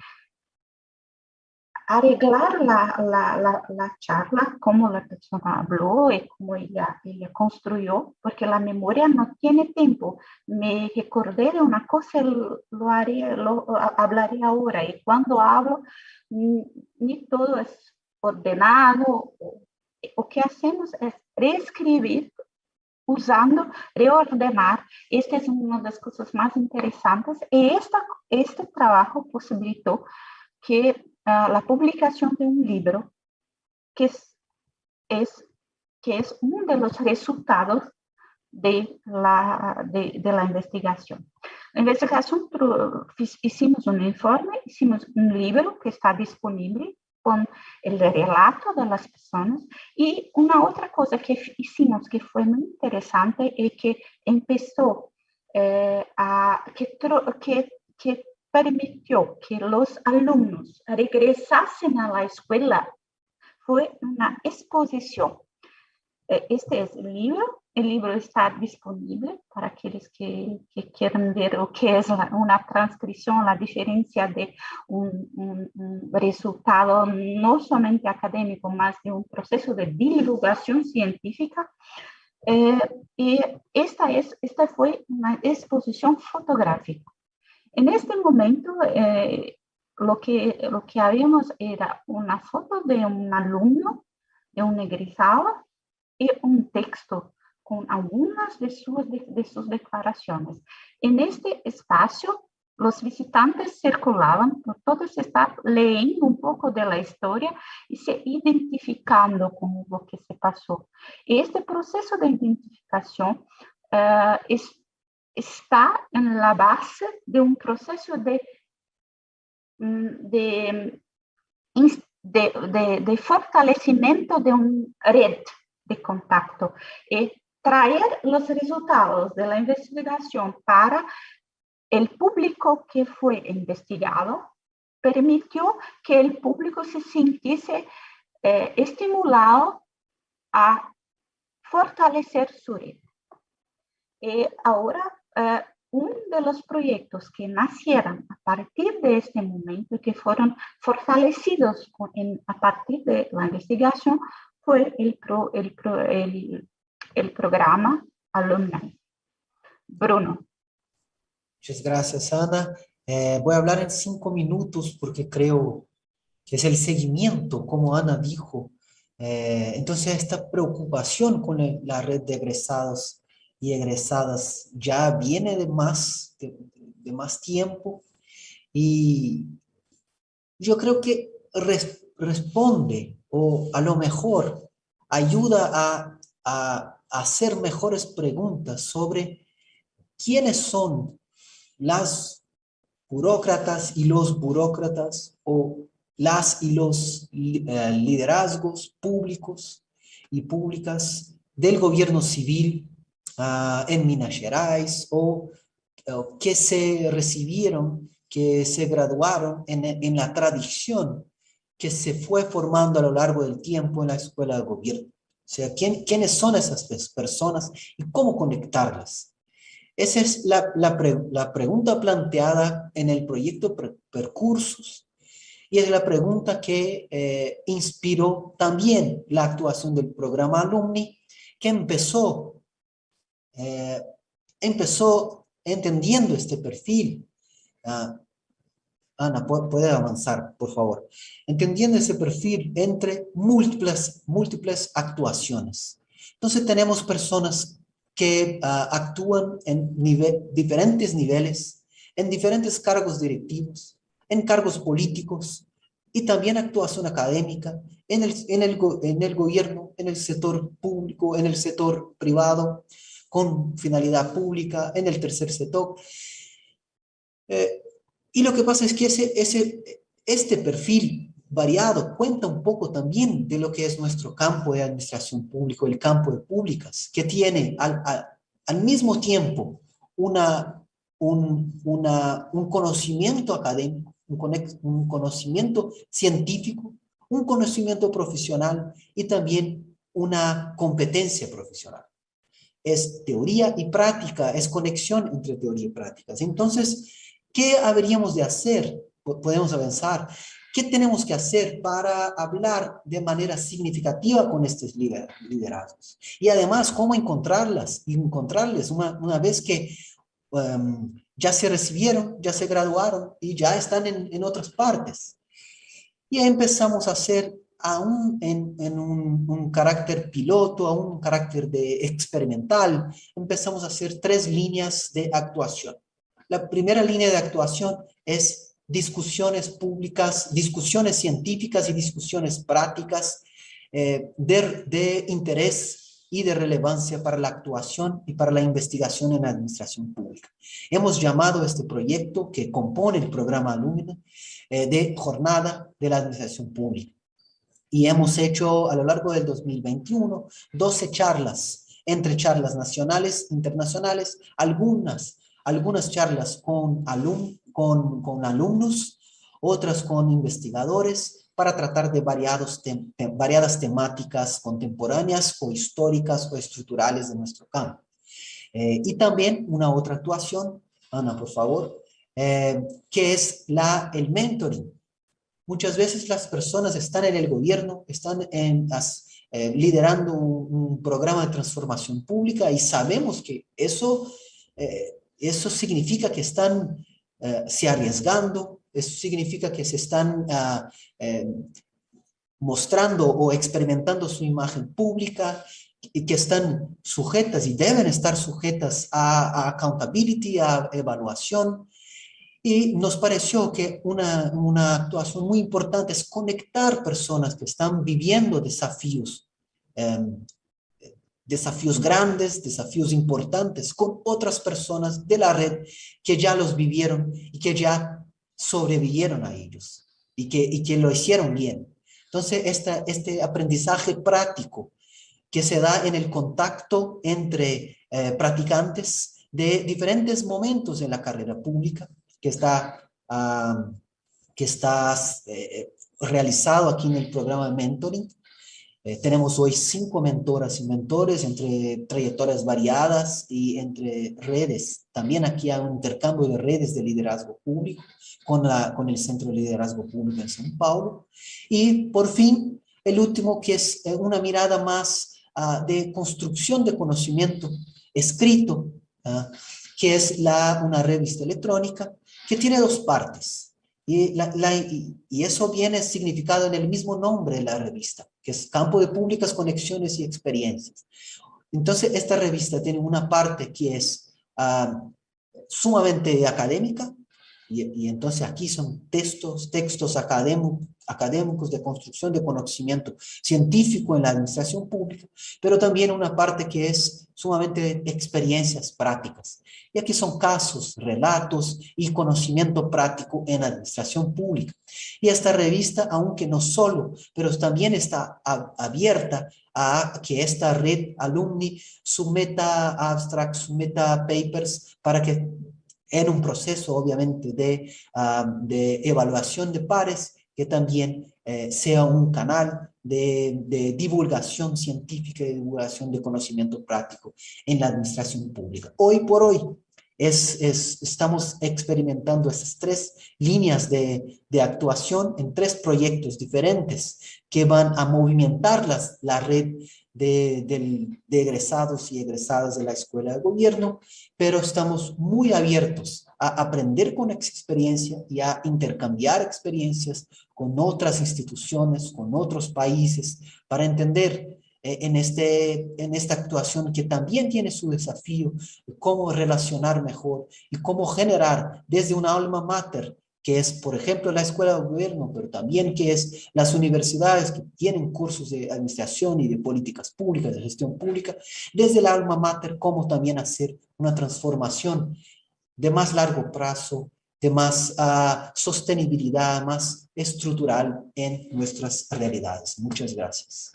arreglar la charla, cómo la persona habló y cómo ella construyó, porque la memoria no tiene tiempo. Me recordé de una cosa, hablaré ahora, y cuando hablo, ni todo es ordenado. Lo que hacemos es reescribir, reordenar. Esta es una de las cosas más interesantes, y este trabajo posibilitó que la publicación de un libro que es uno de los resultados de la investigación. La investigación, hicimos un informe, hicimos un libro que está disponible con el relato de las personas, y una otra cosa que hicimos que fue muy interesante y que empezó que permitió que los alumnos regresasen a la escuela fue una exposición. Este es el libro está disponible para aquellos que quieran ver lo que es una transcripción, la diferencia de un resultado no solamente académico, más de un proceso de divulgación científica. Y esta fue una exposición fotográfica. En este momento, lo que habíamos era una foto de un alumno, de un egresado, y un texto con algunas de sus declaraciones. En este espacio, los visitantes circulaban por todo ese estado, leyendo un poco de la historia y se identificando con lo que se pasó. Y este proceso de identificación está en la base de un proceso de fortalecimiento de una red de contacto y traer los resultados de la investigación para el público que fue investigado, permitió que el público se sintiese estimulado a fortalecer su red. Y ahora uno de los proyectos que nacieron a partir de este momento y que fueron fortalecidos a partir de la investigación fue el programa Alumni. Bruno. Muchas gracias, Ana. Voy a hablar en 5 minutos porque creo que es el seguimiento, como Ana dijo. Entonces, esta preocupación con la red de egresados y egresadas ya viene de más tiempo, y yo creo que responde, o a lo mejor ayuda a hacer mejores preguntas sobre quiénes son las burócratas y los burócratas, o las y los liderazgos públicos y públicas del gobierno civil en Minas Gerais, o que se recibieron, que se graduaron en la tradición que se fue formando a lo largo del tiempo en la escuela de gobierno. O sea, ¿quiénes son esas personas y cómo conectarlas? Esa es la pregunta planteada en el proyecto Percursos, y es la pregunta que inspiró también la actuación del programa Alumni, que empezó entendiendo este perfil. Ana, ¿puede avanzar, por favor? Entendiendo ese perfil entre múltiples actuaciones. Entonces tenemos personas que actúan en diferentes niveles, en diferentes cargos directivos, en cargos políticos, y también actuación académica en el gobierno, en el sector público, en el sector privado, con finalidad pública, en el tercer sector. Y lo que pasa es que este perfil variado cuenta un poco también de lo que es nuestro campo de administración pública, el campo de públicas, que tiene al mismo tiempo un conocimiento académico, un conocimiento científico, un conocimiento profesional y también una competencia profesional. Es teoría y práctica, es conexión entre teoría y prácticas. Entonces, ¿qué habríamos de hacer? Podemos avanzar. ¿Qué tenemos que hacer para hablar de manera significativa con estos liderazgos? Y además, ¿cómo encontrarles una vez que ya se recibieron, ya se graduaron y ya están en otras partes? Y empezamos a hacer aún en un carácter piloto, aún un carácter experimental, empezamos a hacer 3 líneas de actuación. La primera línea de actuación es discusiones públicas, discusiones científicas y discusiones prácticas de interés y de relevancia para la actuación y para la investigación en la administración pública. Hemos llamado a este proyecto, que compone el programa Alumni, de Jornada de la Administración Pública. Y hemos hecho a lo largo del 2021 12 charlas, entre charlas nacionales, internacionales, algunas charlas con alumnos, otras con investigadores, para tratar de variadas temáticas contemporáneas o históricas o estructurales de nuestro campo. Y también una otra actuación, Ana, por favor, que es el mentoring. Muchas veces las personas están en el gobierno, están liderando un programa de transformación pública, y sabemos que eso significa que están se arriesgando, eso significa que se están mostrando o experimentando su imagen pública, y que están sujetas y deben estar sujetas a accountability, a evaluación. Y nos pareció que una actuación muy importante es conectar personas que están viviendo desafíos grandes, desafíos importantes, con otras personas de la red que ya los vivieron y que ya sobrevivieron a ellos y que lo hicieron bien. Entonces, este aprendizaje práctico que se da en el contacto entre practicantes de diferentes momentos en la carrera pública, que está realizado aquí en el programa de mentoring, Tenemos hoy 5 mentoras y mentores entre trayectorias variadas y entre redes. También aquí hay un intercambio de redes de liderazgo público con el Centro de Liderazgo Público en São Paulo. Y por fin, el último, que es una mirada más de construcción de conocimiento escrito, que es una revista electrónica que tiene 2 partes. Y eso viene significado en el mismo nombre de la revista, que es Campo de Públicas Conexiones y Experiencias. Entonces, esta revista tiene una parte que es sumamente académica, y entonces aquí son textos académicos de construcción de conocimiento científico en la administración pública, pero también una parte que es sumamente experiencias prácticas. Y aquí son casos, relatos y conocimiento práctico en la administración pública. Y esta revista, aunque no solo, pero también está abierta a que esta red alumni someta abstracts, someta papers, para que en un proceso obviamente de evaluación de pares, que también sea un canal de divulgación científica y divulgación de conocimiento práctico en la administración pública. Hoy por hoy estamos experimentando esas 3 líneas de actuación en 3 proyectos diferentes que van a movimentar la red de egresados y egresadas de la Escuela de Gobierno, pero estamos muy abiertos a aprender con experiencia y a intercambiar experiencias con otras instituciones, con otros países, para entender en esta actuación que también tiene su desafío, cómo relacionar mejor y cómo generar desde una alma mater, que es, por ejemplo, la Escuela de Gobierno, pero también que es las universidades que tienen cursos de administración y de políticas públicas, de gestión pública, desde el alma mater, cómo también hacer una transformación de más largo plazo, de más sostenibilidad, más estructural en nuestras realidades. Muchas gracias.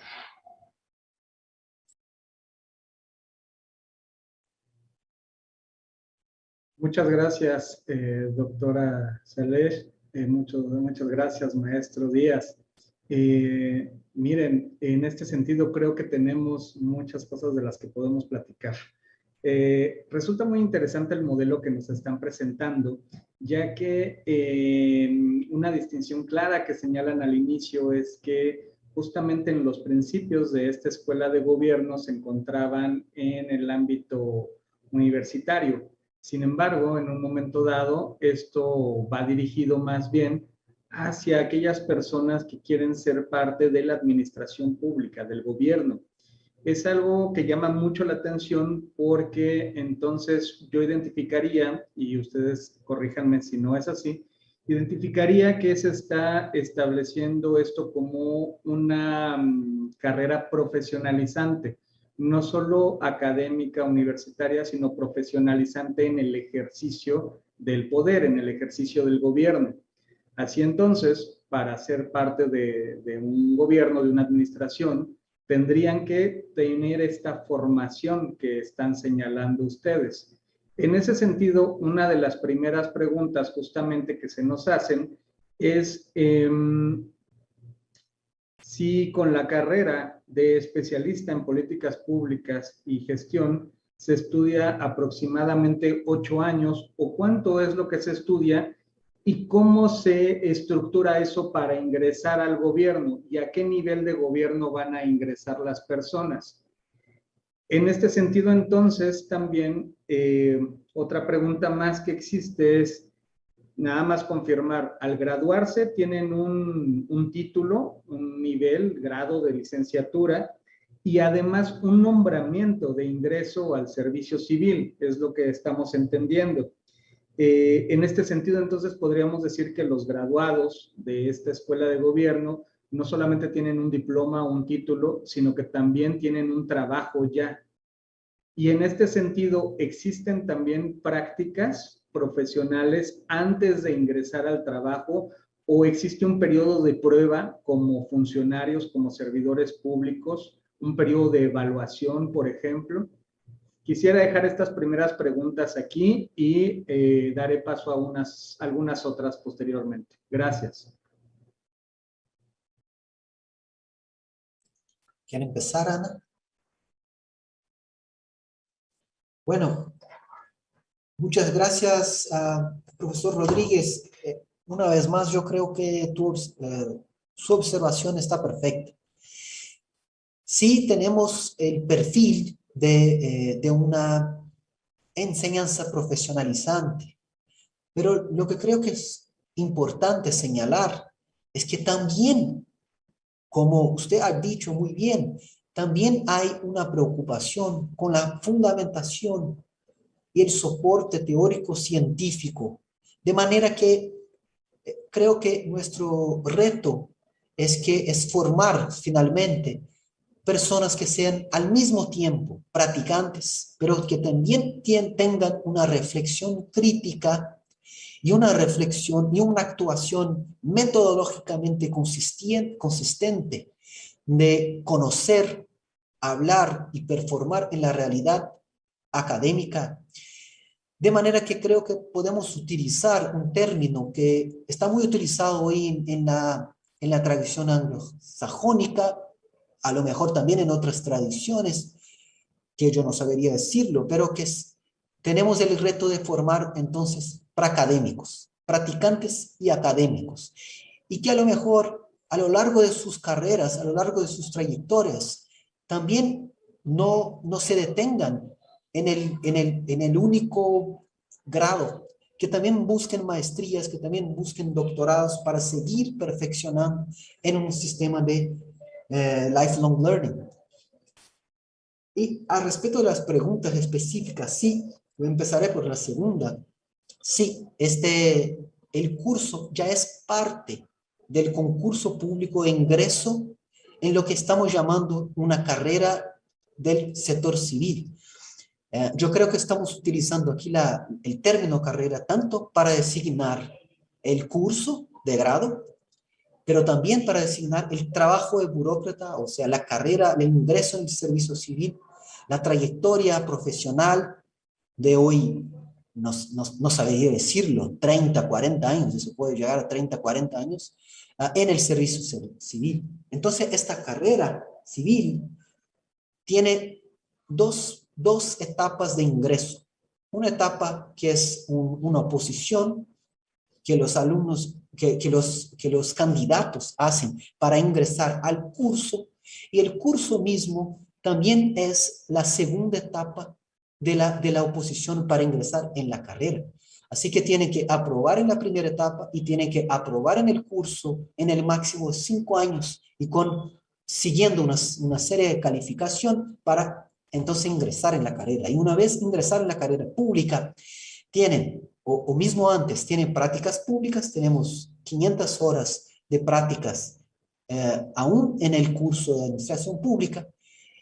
Muchas gracias, doctora Sales. Muchas gracias, maestro Díaz. Miren, en este sentido creo que tenemos muchas cosas de las que podemos platicar. Resulta muy interesante el modelo que nos están presentando, ya que una distinción clara que señalan al inicio es que justamente en los principios de esta escuela de gobierno se encontraban en el ámbito universitario. Sin embargo, en un momento dado, esto va dirigido más bien hacia aquellas personas que quieren ser parte de la administración pública, del gobierno. Es algo que llama mucho la atención porque entonces yo identificaría, y ustedes corríjanme si no es así, identificaría que se está estableciendo esto como una carrera profesionalizante, no solo académica, universitaria, sino profesionalizante en el ejercicio del poder, en el ejercicio del gobierno. Así entonces, para ser parte de un gobierno, de una administración, tendrían que tener esta formación que están señalando ustedes. En ese sentido, una de las primeras preguntas justamente que se nos hacen es si con la carrera de especialista en políticas públicas y gestión se estudia aproximadamente 8 años, o cuánto es lo que se estudia y cómo se estructura eso para ingresar al gobierno y a qué nivel de gobierno van a ingresar las personas. En este sentido, entonces, también otra pregunta más que existe es, nada más confirmar, al graduarse tienen un título, un nivel, grado de licenciatura y además un nombramiento de ingreso al servicio civil, es lo que estamos entendiendo. En este sentido, entonces, podríamos decir que los graduados de esta escuela de gobierno no solamente tienen un diploma o un título, sino que también tienen un trabajo ya. Y en este sentido, ¿existen también prácticas profesionales antes de ingresar al trabajo o existe un periodo de prueba como funcionarios, como servidores públicos, un periodo de evaluación, por ejemplo? Quisiera dejar estas primeras preguntas aquí y daré paso a algunas otras posteriormente. Gracias. ¿Quiere empezar, Ana? Bueno, muchas gracias, profesor Rodríguez. Una vez más, yo creo que su observación está perfecta. Sí tenemos el perfil de una enseñanza profesionalizante, pero lo que creo que es importante señalar es que también, como usted ha dicho muy bien, también hay una preocupación con la fundamentación y el soporte teórico científico, de manera que creo que nuestro reto es formar finalmente personas que sean al mismo tiempo practicantes, pero que también tengan una reflexión crítica y una reflexión y una actuación metodológicamente consistente de conocer, hablar y performar en la realidad académica. De manera que creo que podemos utilizar un término que está muy utilizado hoy en la tradición anglosajónica, a lo mejor también en otras tradiciones, que yo no sabería decirlo, pero que tenemos el reto de formar entonces académicos, practicantes y académicos, y que a lo mejor a lo largo de sus carreras, a lo largo de sus trayectorias, también no se detengan en el único grado, que también busquen maestrías, que también busquen doctorados para seguir perfeccionando en un sistema de lifelong learning. Y al respecto de las preguntas específicas, sí, empezaré por la segunda. Sí, el curso ya es parte del concurso público de ingreso en lo que estamos llamando una carrera del sector civil. Yo creo que estamos utilizando aquí el término carrera tanto para designar el curso de grado, pero también para designar el trabajo de burócrata, o sea, la carrera, el ingreso en el servicio civil, la trayectoria profesional de hoy, no sabría decirlo, 30, 40 años, eso puede llegar a 30, 40 años, en el servicio civil. Entonces, esta carrera civil tiene dos etapas de ingreso. Una etapa que es una oposición que los alumnos, que los candidatos hacen para ingresar al curso, y el curso mismo también es la segunda etapa de la oposición para ingresar en la carrera. Así que tienen que aprobar en la primera etapa y tienen que aprobar en el curso en el máximo de 5 años y siguiendo una serie de calificación para entonces ingresar en la carrera. Y una vez ingresar en la carrera pública, tienen, o mismo antes, tienen prácticas públicas, tenemos 500 horas de prácticas aún en el curso de administración pública,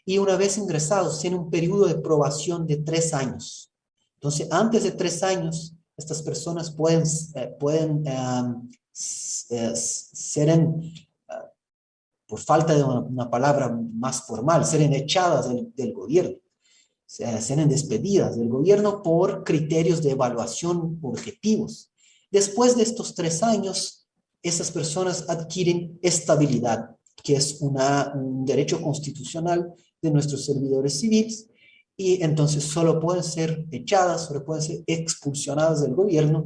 y una vez ingresados tienen un periodo de probación de 3 años. Entonces, antes de 3 años, estas personas pueden ser, por falta de una palabra más formal, ser echadas del gobierno, serán despedidas del gobierno por criterios de evaluación objetivos. Después de estos 3 años, esas personas adquieren estabilidad, que es un derecho constitucional de nuestros servidores civiles, y entonces solo pueden ser echadas, solo pueden ser expulsionadas del gobierno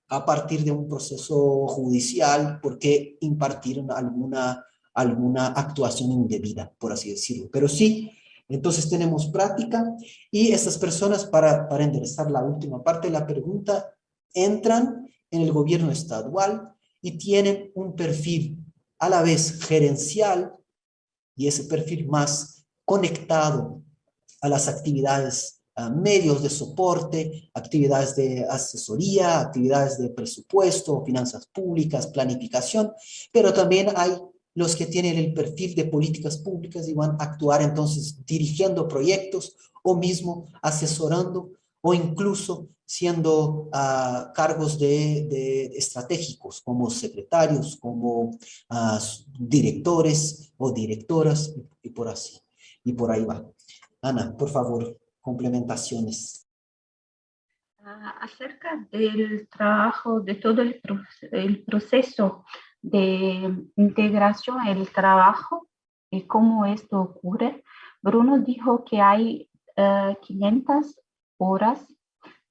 a partir de un proceso judicial porque impartieron alguna actuación indebida, por así decirlo. Pero sí, entonces tenemos práctica, y estas personas, para enderezar la última parte de la pregunta, entran en el gobierno estadual y tienen un perfil a la vez gerencial, y ese perfil más conectado a las actividades, a medios de soporte, actividades de asesoría, actividades de presupuesto, finanzas públicas, planificación, pero también hay los que tienen el perfil de políticas públicas y van a actuar entonces dirigiendo proyectos o mismo asesorando o incluso siendo cargos de estratégicos como secretarios, como directores o directoras y por así. Y por ahí va. Ana, por favor, complementaciones. Acerca del trabajo, de todo el proceso de integración, el trabajo y cómo esto ocurre, Bruno dijo que hay 500 horas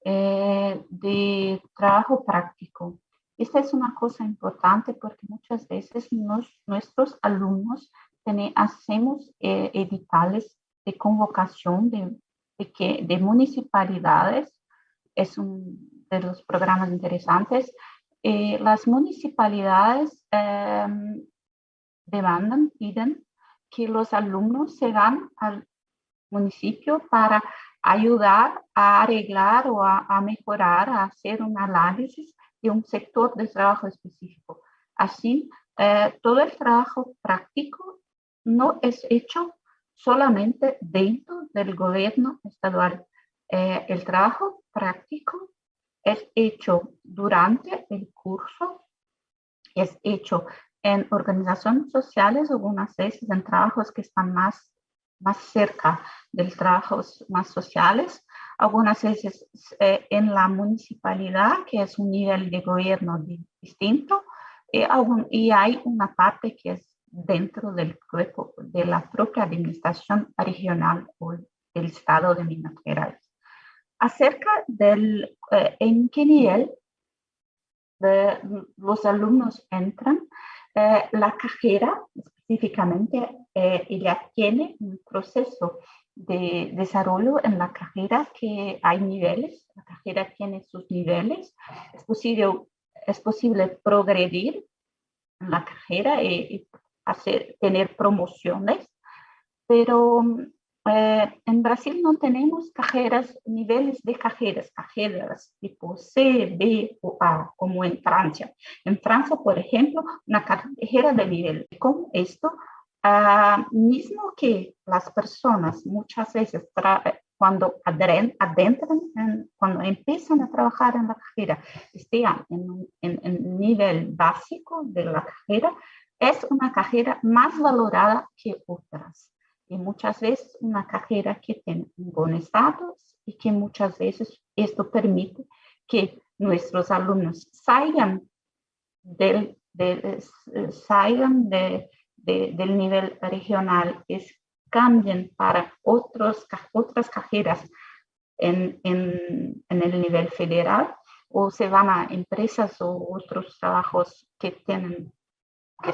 de trabajo práctico. Esta es una cosa importante porque muchas veces nuestros alumnos hacemos editales de convocación de municipalidades. Es un de los programas interesantes. Las municipalidades piden que los alumnos se van al municipio para ayudar a arreglar o a mejorar, a hacer un análisis de un sector de trabajo específico. Así, todo el trabajo práctico no es hecho solamente dentro del gobierno estadual. El trabajo práctico es hecho durante el curso, es hecho en organizaciones sociales, algunas veces en trabajos que están más cerca de trabajos más sociales, algunas veces en la municipalidad, que es un nivel de gobierno distinto, y hay una parte que es dentro del cuerpo de la propia administración regional o del estado de Minas Gerais. Acerca del en qué nivel los alumnos entran, la carrera específicamente, ella tiene un proceso de desarrollo en la carrera que hay niveles, la carrera tiene sus niveles, es posible progredir en la carrera y tener promociones, pero en Brasil no tenemos niveles de carreras tipo C, B o A, como en Francia. En Francia, por ejemplo, una carrera de nivel. Con esto, mismo que las personas muchas veces cuando cuando empiezan a trabajar en la carrera, estén en nivel básico de la carrera, es una carrera más valorada que otras. Y muchas veces una carrera que tiene un buen estatus y que muchas veces esto permite que nuestros alumnos salgan del nivel regional, cambien para otras carreras en el nivel federal, o se van a empresas o otros trabajos que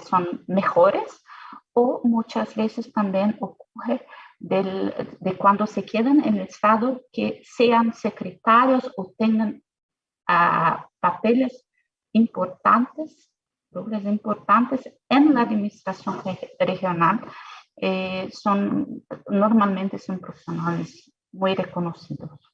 son mejores, o muchas veces también ocurre de cuando se quedan en el estado, que sean secretarios o tengan papeles importantes, roles importantes en la administración regional. Normalmente son profesionales muy reconocidos.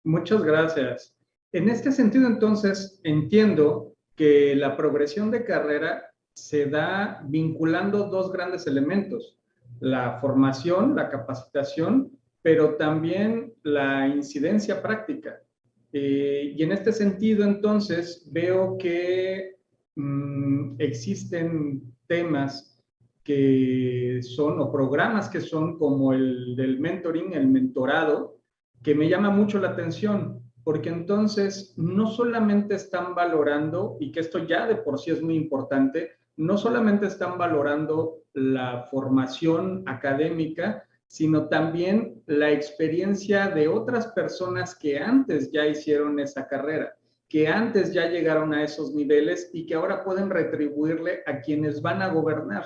Muchas gracias. En este sentido, entonces, entiendo que la progresión de carrera se da vinculando dos grandes elementos: la formación, la capacitación, pero también la incidencia práctica. Y en este sentido, entonces, veo que existen temas que son, o programas que son como el del mentoring, el mentorado, que me llama mucho la atención, porque entonces no solamente están valorando, y que esto ya de por sí es muy importante, no solamente están valorando la formación académica, sino también la experiencia de otras personas que antes ya hicieron esa carrera, que antes ya llegaron a esos niveles y que ahora pueden retribuirle a quienes van a gobernar.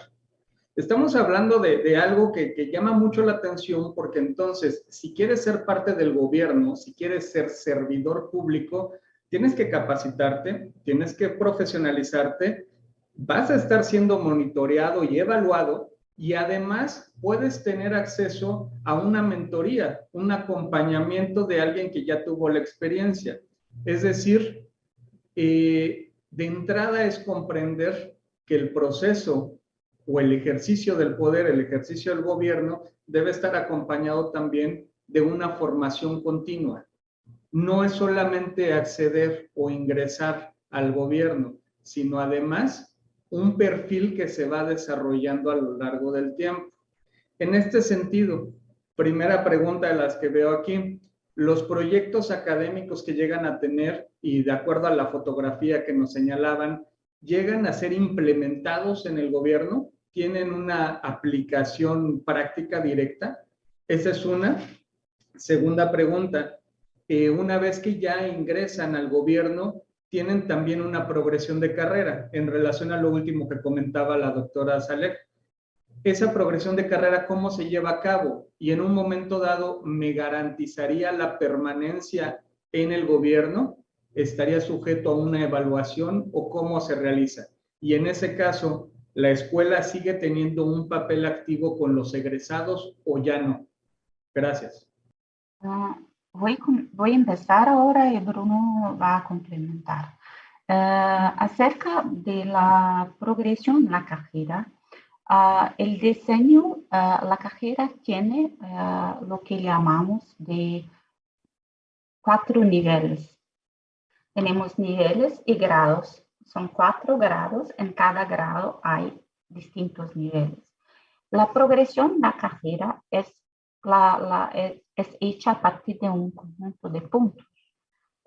Estamos hablando de algo que llama mucho la atención, porque entonces, si quieres ser parte del gobierno, si quieres ser servidor público, tienes que capacitarte, tienes que profesionalizarte, vas a estar siendo monitoreado y evaluado, y además puedes tener acceso a una mentoría, un acompañamiento de alguien que ya tuvo la experiencia. Es decir, de entrada es comprender que el proceso o el ejercicio del poder, el ejercicio del gobierno, debe estar acompañado también de una formación continua. No es solamente acceder o ingresar al gobierno, sino además un perfil que se va desarrollando a lo largo del tiempo. En este sentido, primera pregunta de las que veo aquí: los proyectos académicos que llegan a tener, y de acuerdo a la fotografía que nos señalaban, llegan a ser implementados en el gobierno, tienen una aplicación práctica directa. Esa es una. Segunda pregunta, una vez que ya ingresan al gobierno, tienen también una progresión de carrera en relación a lo último que comentaba la doctora Salek. Esa progresión de carrera, ¿cómo se lleva a cabo? Y en un momento dado, ¿me garantizaría la permanencia en el gobierno? ¿Estaría sujeto a una evaluación o cómo se realiza? Y en ese caso, ¿la escuela sigue teniendo un papel activo con los egresados o ya no? Gracias. Voy a empezar ahora y Bruno va a complementar. Acerca de la progresión en la carrera, el diseño, la carrera tiene lo que llamamos de 4 niveles. Tenemos niveles y grados. Son 4 grados. En cada grado hay distintos niveles. La progresión de la carrera es hecha a partir de un conjunto de puntos.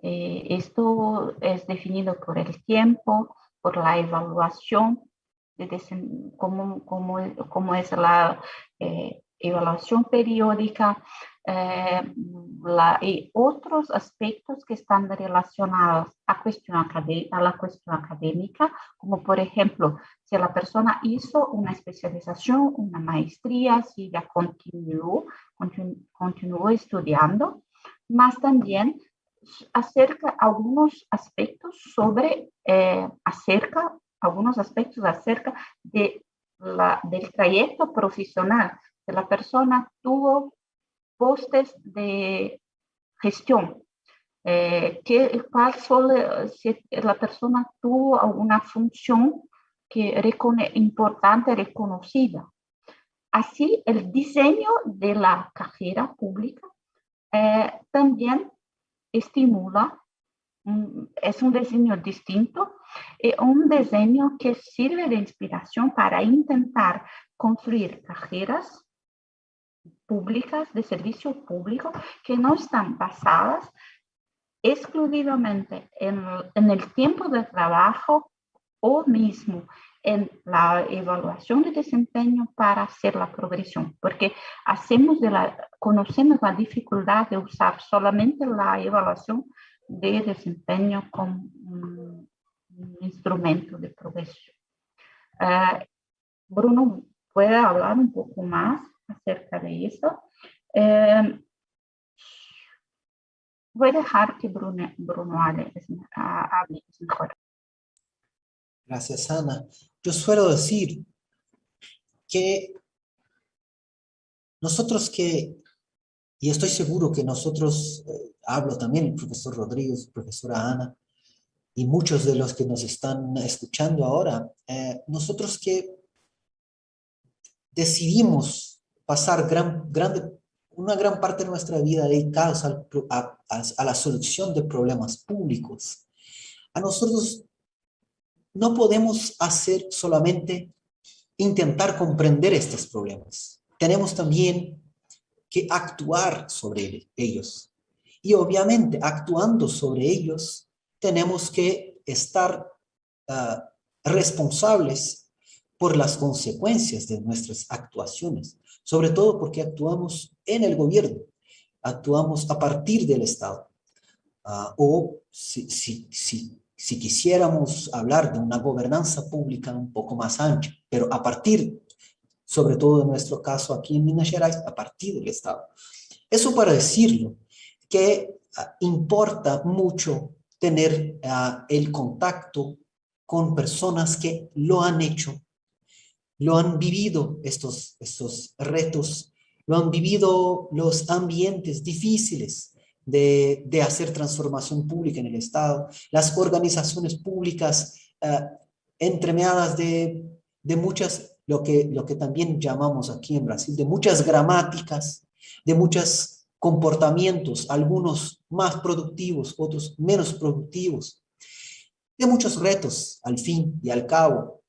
Esto es definido por el tiempo, por la evaluación, cómo es la evaluación periódica y otros aspectos que están relacionados a la cuestión académica, como por ejemplo, si la persona hizo una especialización, una maestría, si ya continuó estudiando, más también acerca algunos aspectos acerca del trayecto profesional. Si la persona tuvo postes de gestión, si la persona tuvo alguna función importante reconocida. Así, el diseño de la carrera pública también estimula, es un diseño distinto, un diseño que sirve de inspiración para intentar construir carreras públicas, de servicio público, que no están basadas exclusivamente en el tiempo de trabajo o mismo en la evaluación de desempeño para hacer la progresión, porque conocemos la dificultad de usar solamente la evaluación de desempeño como un instrumento de progresión. Bruno, ¿puede hablar un poco más acerca de eso? Voy a dejar que Bruno hable mejor. Gracias, Ana. Yo suelo decir que nosotros y estoy seguro que nosotros, hablo también el profesor Rodríguez, profesora Ana, y muchos de los que nos están escuchando ahora, nosotros que decidimos pasar una gran parte de nuestra vida dedicados a la solución de problemas públicos, a nosotros no podemos hacer solamente intentar comprender estos problemas. Tenemos también que actuar sobre ellos. Y obviamente, actuando sobre ellos, tenemos que estar responsables por las consecuencias de nuestras actuaciones, sobre todo porque actuamos en el gobierno, actuamos a partir del Estado. O si quisiéramos hablar de una gobernanza pública un poco más ancha, pero a partir, sobre todo en nuestro caso aquí en Minas Gerais, a partir del Estado. Eso para decirlo, que importa mucho tener el contacto con personas que lo han hecho, lo han vivido estos retos, lo han vivido los ambientes difíciles de hacer transformación pública en el Estado, las organizaciones públicas entremeadas de muchas, lo que también llamamos aquí en Brasil, de muchas gramáticas, de muchos comportamientos, algunos más productivos, otros menos productivos, de muchos retos al fin y al cabo,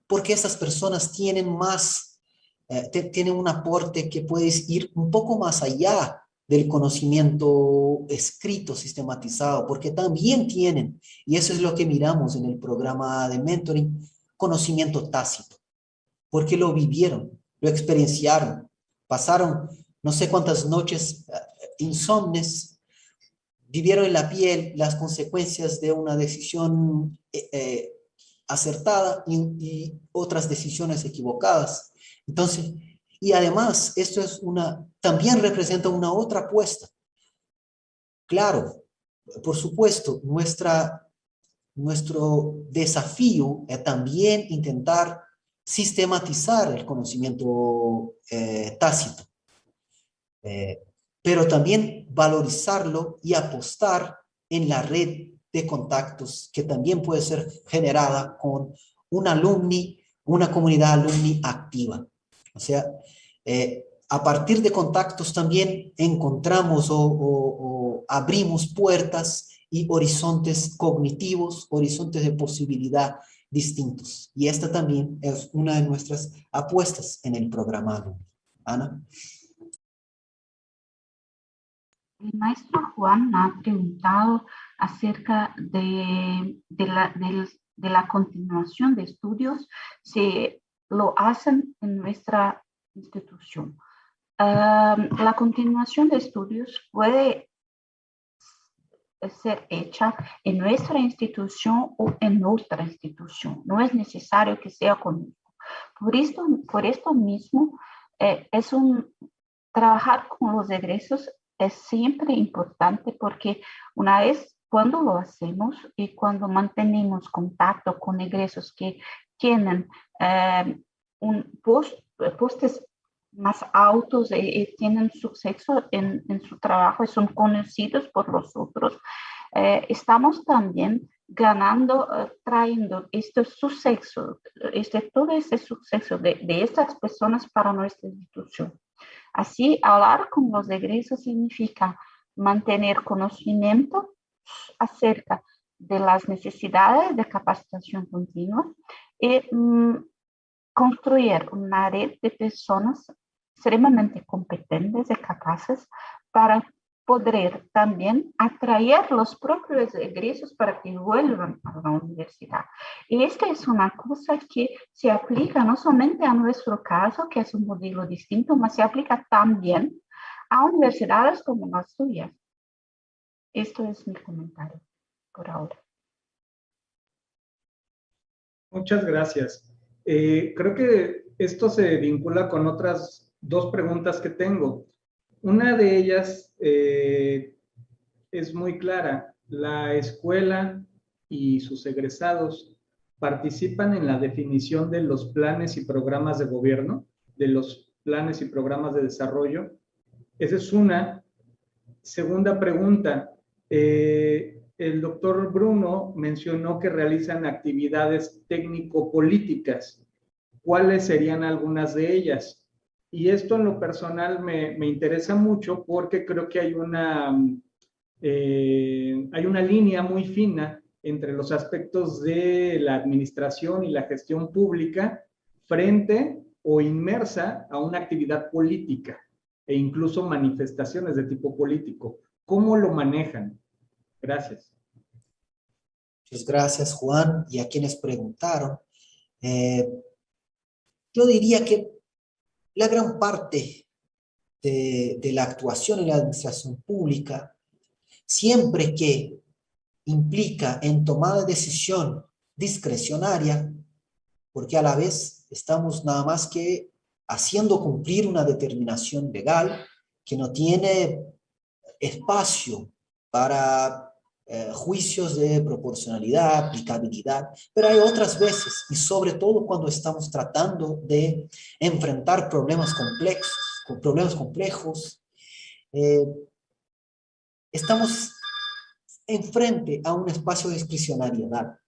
porque esas personas tienen tienen un aporte que puede ir un poco más allá del conocimiento escrito, sistematizado, porque también tienen, y eso es lo que miramos en el programa de mentoring, conocimiento tácito, porque lo vivieron, lo experienciaron, pasaron no sé cuántas noches insomnes, vivieron en la piel las consecuencias de una decisión acertada y otras decisiones equivocadas. Entonces, y además, esto es también representa una otra apuesta. Claro, por supuesto, nuestro desafío es también intentar sistematizar el conocimiento tácito, pero también valorizarlo y apostar en la red de contactos que también puede ser generada con una comunidad alumni activa. O sea, a partir de contactos también encontramos o abrimos puertas y horizontes cognitivos, horizontes de posibilidad distintos. Y esta también es una de nuestras apuestas en el programa alumni. Ana. El maestro Juan ha preguntado acerca de la continuación de estudios, si lo hacen en nuestra institución. La continuación de estudios puede ser hecha en nuestra institución o en otra institución. No es necesario que sea conmigo. Por esto mismo, trabajar con los egresos es siempre importante, porque una vez cuando lo hacemos y cuando mantenemos contacto con egresos que tienen postes más altos y tienen suceso en su trabajo y son conocidos por los otros, estamos también ganando, trayendo todo ese suceso de estas personas para nuestra institución. Así, hablar con los egresos significa mantener conocimiento acerca de las necesidades de capacitación continua y construir una red de personas extremadamente competentes y capaces para poder también atraer los propios egresos para que vuelvan a la universidad. Y esta es una cosa que se aplica no solamente a nuestro caso, que es un modelo distinto, mas se aplica también a universidades como las tuyas. Esto es mi comentario por ahora. Muchas gracias. Creo que esto se vincula con otras dos preguntas que tengo. Una de ellas es muy clara. La escuela y sus egresados participan en la definición de los planes y programas de gobierno, de los planes y programas de desarrollo. Esa es una. Segunda pregunta. El doctor Bruno mencionó que realizan actividades técnico-políticas. ¿Cuáles serían algunas de ellas? Y esto en lo personal me interesa mucho, porque creo que hay una línea muy fina entre los aspectos de la administración y la gestión pública frente o inmersa a una actividad política e incluso manifestaciones de tipo político. ¿Cómo lo manejan? Gracias. Muchas gracias, Juan, y a quienes preguntaron. Yo diría que la gran parte de la actuación en la administración pública, siempre que implica en tomada de decisión discrecionaria, porque a la vez estamos nada más que haciendo cumplir una determinación legal que no tiene espacio para juicios de proporcionalidad, aplicabilidad, pero hay otras veces, y sobre todo cuando estamos tratando de enfrentar problemas complejos, estamos enfrente a un espacio de discrecionalidad.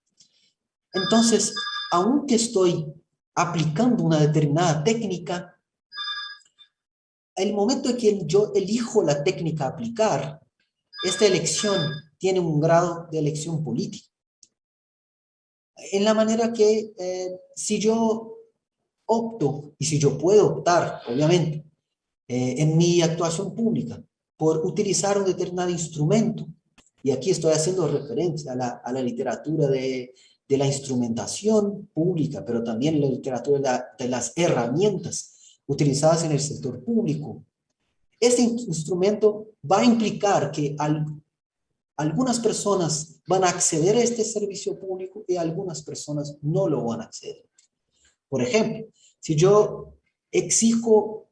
Entonces, aunque estoy aplicando una determinada técnica, el momento en que yo elijo la técnica a aplicar, esta elección tiene un grado de elección política. En la manera que si yo opto, y si yo puedo optar, obviamente, en mi actuación pública, por utilizar un determinado instrumento. Y aquí estoy haciendo referencia a la literatura de la instrumentación pública, pero también la literatura de las herramientas utilizadas en el sector público. Este instrumento va a implicar que algunas personas van a acceder a este servicio público y algunas personas no lo van a acceder. Por ejemplo, si yo exijo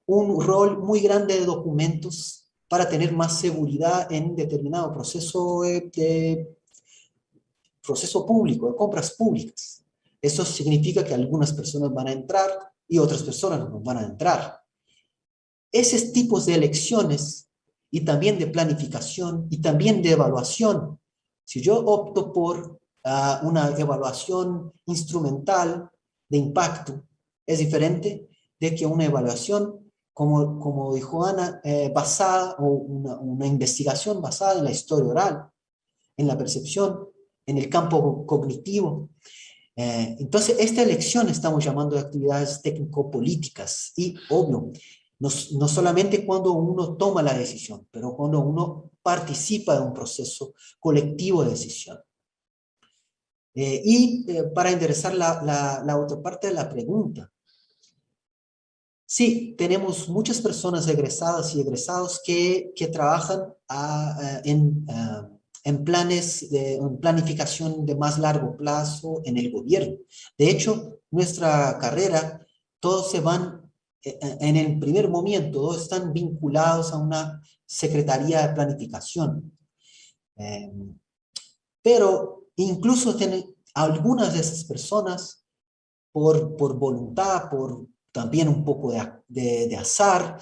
un rol muy grande de documentos para tener más seguridad en determinado proceso público, de compras públicas, eso significa que algunas personas van a entrar y otras personas no van a entrar. Esos tipos de elecciones y también de planificación y también de evaluación, si yo opto por una evaluación instrumental de impacto, es diferente de que una evaluación, como dijo Ana, basada, o una investigación basada en la historia oral, en la percepción, en el campo cognitivo. Entonces, esta elección estamos llamando de actividades técnico-políticas y, obvio, no solamente cuando uno toma la decisión, pero cuando uno participa de un proceso colectivo de decisión. Para enderezar la otra parte de la pregunta, sí, tenemos muchas personas egresadas y egresados que trabajan en planes, en planificación de más largo plazo en el gobierno. De hecho, nuestra carrera, todos se van, en el primer momento, todos están vinculados a una secretaría de planificación. Pero incluso algunas de esas personas, por voluntad, por también un poco de azar,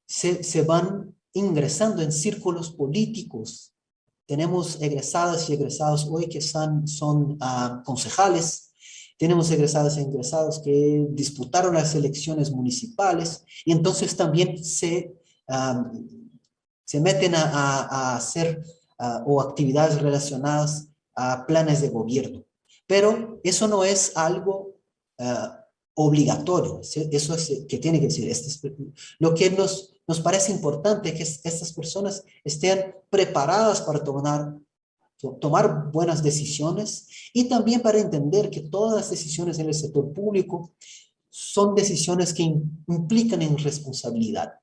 se van ingresando en círculos políticos. Tenemos egresadas y egresados hoy que son concejales, tenemos egresadas y egresados que disputaron las elecciones municipales, y entonces también se meten a hacer o actividades relacionadas a planes de gobierno. Pero eso no es algo obligatorio, eso es que tiene que decir. Lo que nos parece importante es que estas personas estén preparadas para tomar buenas decisiones, y también para entender que todas las decisiones en el sector público son decisiones que implican en responsabilidad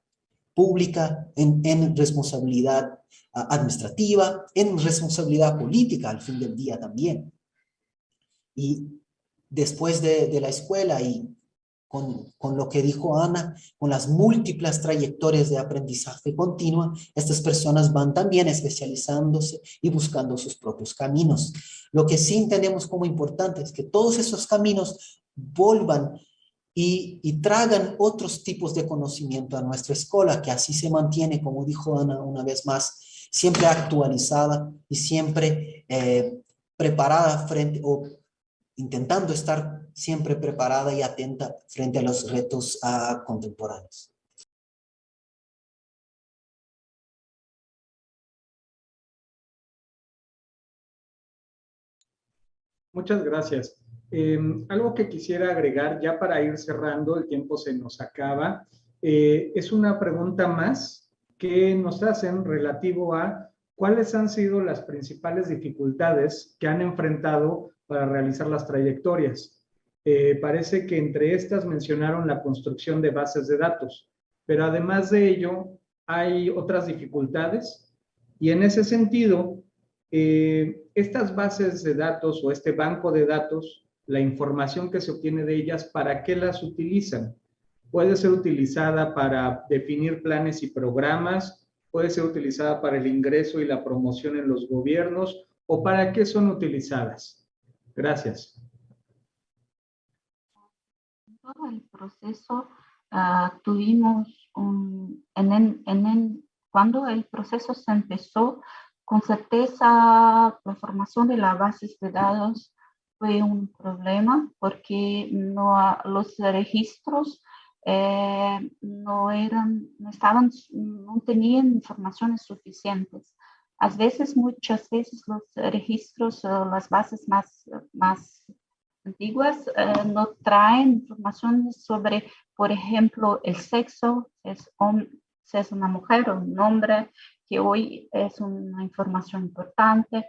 pública, en responsabilidad administrativa, en responsabilidad política al fin del día también. Y después de la escuela, y con lo que dijo Ana, con las múltiples trayectorias de aprendizaje continua, estas personas van también especializándose y buscando sus propios caminos. Lo que sí entendemos como importante es que todos esos caminos vuelvan y tragan otros tipos de conocimiento a nuestra escuela, que así se mantiene, como dijo Ana una vez más, siempre actualizada y siempre preparada o intentando estar siempre preparada y atenta frente a los retos contemporáneos. Muchas gracias. Algo que quisiera agregar ya para ir cerrando, el tiempo se nos acaba, es una pregunta más que nos hacen relativo a cuáles han sido las principales dificultades que han enfrentado para realizar las trayectorias. Parece que entre estas mencionaron la construcción de bases de datos, pero además de ello hay otras dificultades, y en ese sentido, estas bases de datos o este banco de datos, la información que se obtiene de ellas, ¿para qué las utilizan? Puede ser utilizada para definir planes y programas, puede ser utilizada para el ingreso y la promoción en los gobiernos, ¿o para qué son utilizadas? Gracias. En todo el proceso tuvimos cuando el proceso se empezó, con certeza la formación de las bases de datos fue un problema, porque los registros no tenían informaciones suficientes. Muchas veces los registros, las bases más antiguas no traen informaciones sobre, por ejemplo, el sexo, si es una mujer o un hombre, que hoy es una información importante,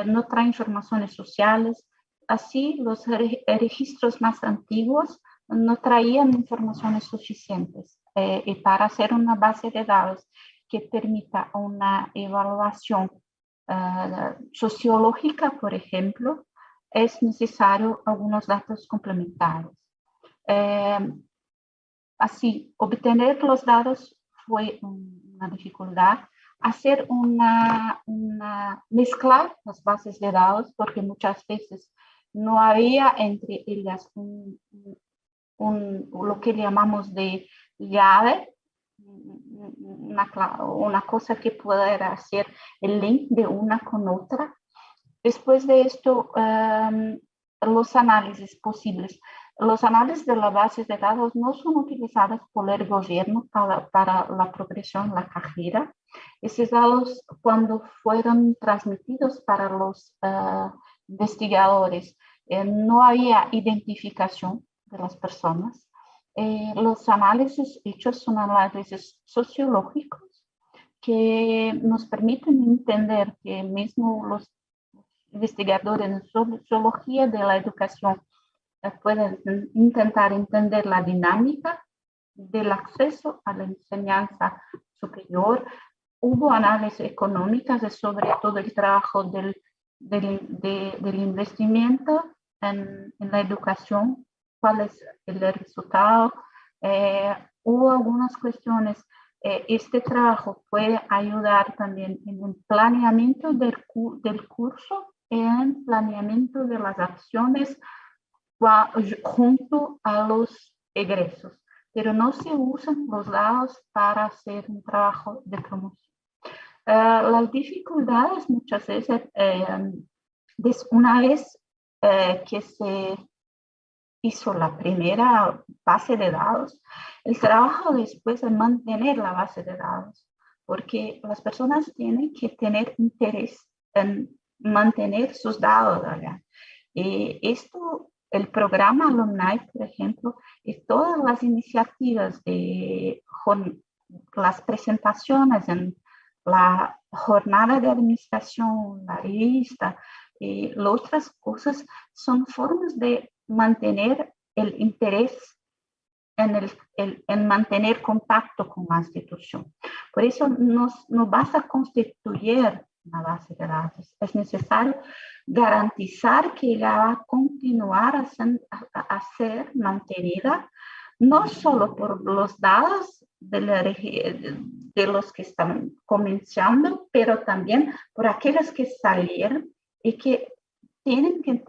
no trae informaciones sociales. Así, los registros más antiguos no traían informaciones suficientes. Y para hacer una base de datos que permita una evaluación sociológica, por ejemplo, es necesario algunos datos complementarios. Así, obtener los datos fue una dificultad. Hacer mezclar las bases de datos, porque muchas veces no había entre ellas lo que llamamos de llave, una cosa que pueda hacer el link de una con otra. Después de esto, los análisis posibles. Los análisis de las bases de datos no son utilizados por el gobierno para la progresión, la carrera. Esos datos, cuando fueron transmitidos para los investigadores, no había identificación de las personas. Los análisis hechos son análisis sociológicos que nos permiten entender que mismo los investigadores en sociología de la educación pueden intentar entender la dinámica del acceso a la enseñanza superior. Hubo análisis económicas sobre todo el trabajo del investimiento en la educación, cuál es el resultado. Hubo algunas cuestiones. Este trabajo puede ayudar también en el planeamiento del curso, en planeamiento de las acciones junto a los egresos, pero no se usan los datos para hacer un trabajo de promoción. Las dificultades muchas veces, una vez que se hizo la primera base de datos, el trabajo después es mantener la base de datos, porque las personas tienen que tener interés en mantener sus datos allá. El programa Alumni, por ejemplo, y todas las iniciativas con las presentaciones en la jornada de administración, la revista y las otras cosas son formas de mantener el interés en mantener contacto con la institución. Por eso no basta constituir una base de datos. Es necesario garantizar que ella va a continuar a ser mantenida, no solo por los datos de los que están comenzando, pero también por aquellos que salieron y que tienen que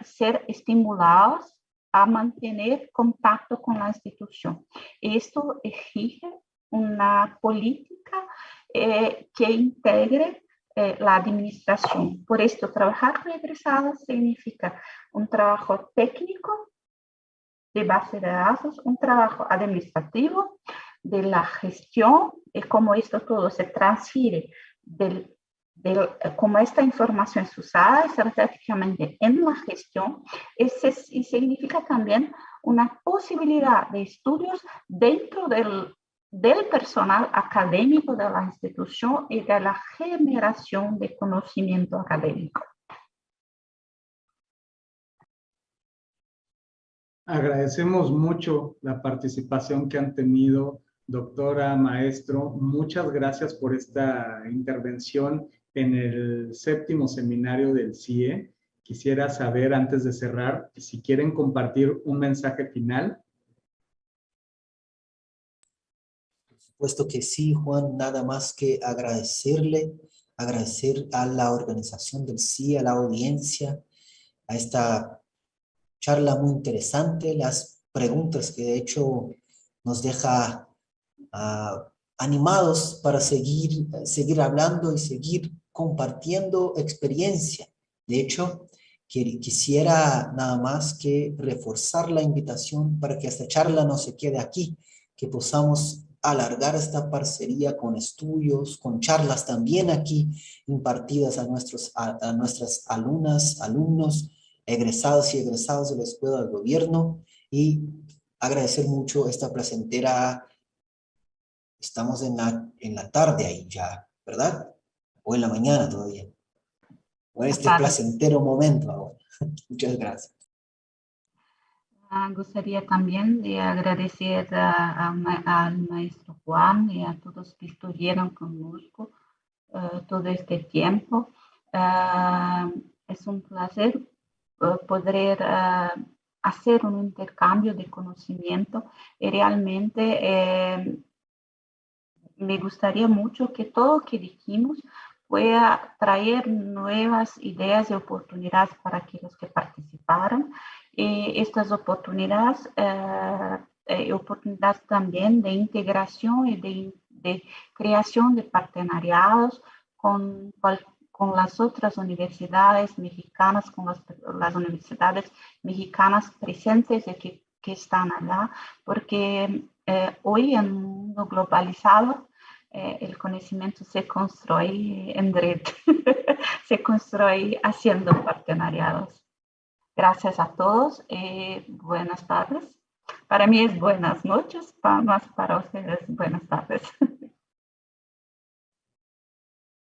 ser estimulados a mantener contacto con la institución. Esto exige una política que integre la administración. Por esto, trabajar con egresados significa un trabajo técnico de base de datos, un trabajo administrativo de la gestión y cómo esto todo se transfiere cómo esta información es usada estratégicamente en la gestión, y significa también una posibilidad de estudios dentro del personal académico de la institución y de la generación de conocimiento académico. Agradecemos mucho la participación que han tenido, doctora, maestro. Muchas gracias por esta intervención en el 7º seminario del CIE. Quisiera saber, antes de cerrar, si quieren compartir un mensaje final. Por supuesto que sí, Juan. Nada más que agradecer a la organización del CIE, a la audiencia, a esta charla muy interesante, las preguntas que de hecho nos deja animados para seguir hablando y seguir compartiendo experiencia. De hecho, quisiera nada más que reforzar la invitación para que esta charla no se quede aquí, que podamos alargar esta parcería con estudios, con charlas también aquí impartidas a nuestras alumnas, alumnos, egresados y egresados de la Escuela del Gobierno, y agradecer mucho esta placentera Estamos en la tarde ahí ya, ¿verdad? O en la mañana todavía. O en este placentero momento ahora. Muchas gracias. Gustaría también de agradecer al maestro Juan y a todos que estuvieron connosco todo este tiempo. Es un placer poder hacer un intercambio de conocimiento y realmente me gustaría mucho que todo lo que dijimos pueda traer nuevas ideas y oportunidades para aquellos que participaron. Estas oportunidades, oportunidades también de integración y de creación de partenariados con las otras universidades mexicanas, con las universidades mexicanas presentes y que están allá, porque hoy en un mundo globalizado, el conocimiento se construye en red, se construye haciendo partenariados. Gracias a todos y buenas tardes. Para mí es buenas noches, más para ustedes buenas tardes.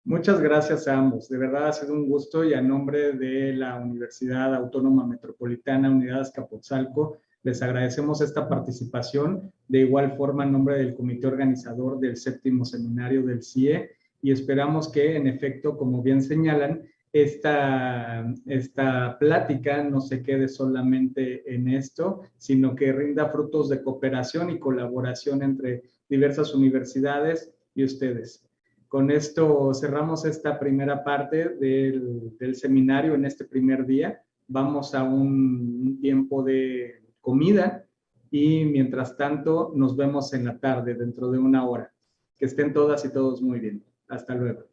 Muchas gracias a ambos. De verdad ha sido un gusto y a nombre de la Universidad Autónoma Metropolitana Unidad Azcapotzalco, les agradecemos esta participación. De igual forma, en nombre del comité organizador del 7º seminario del CIE, y esperamos que, en efecto, como bien señalan, esta plática no se quede solamente en esto, sino que rinda frutos de cooperación y colaboración entre diversas universidades y ustedes. Con esto cerramos esta primera parte del seminario en este primer día. Vamos a un tiempo de comida y mientras tanto nos vemos en la tarde, dentro de 1 hora. Que estén todas y todos muy bien. Hasta luego.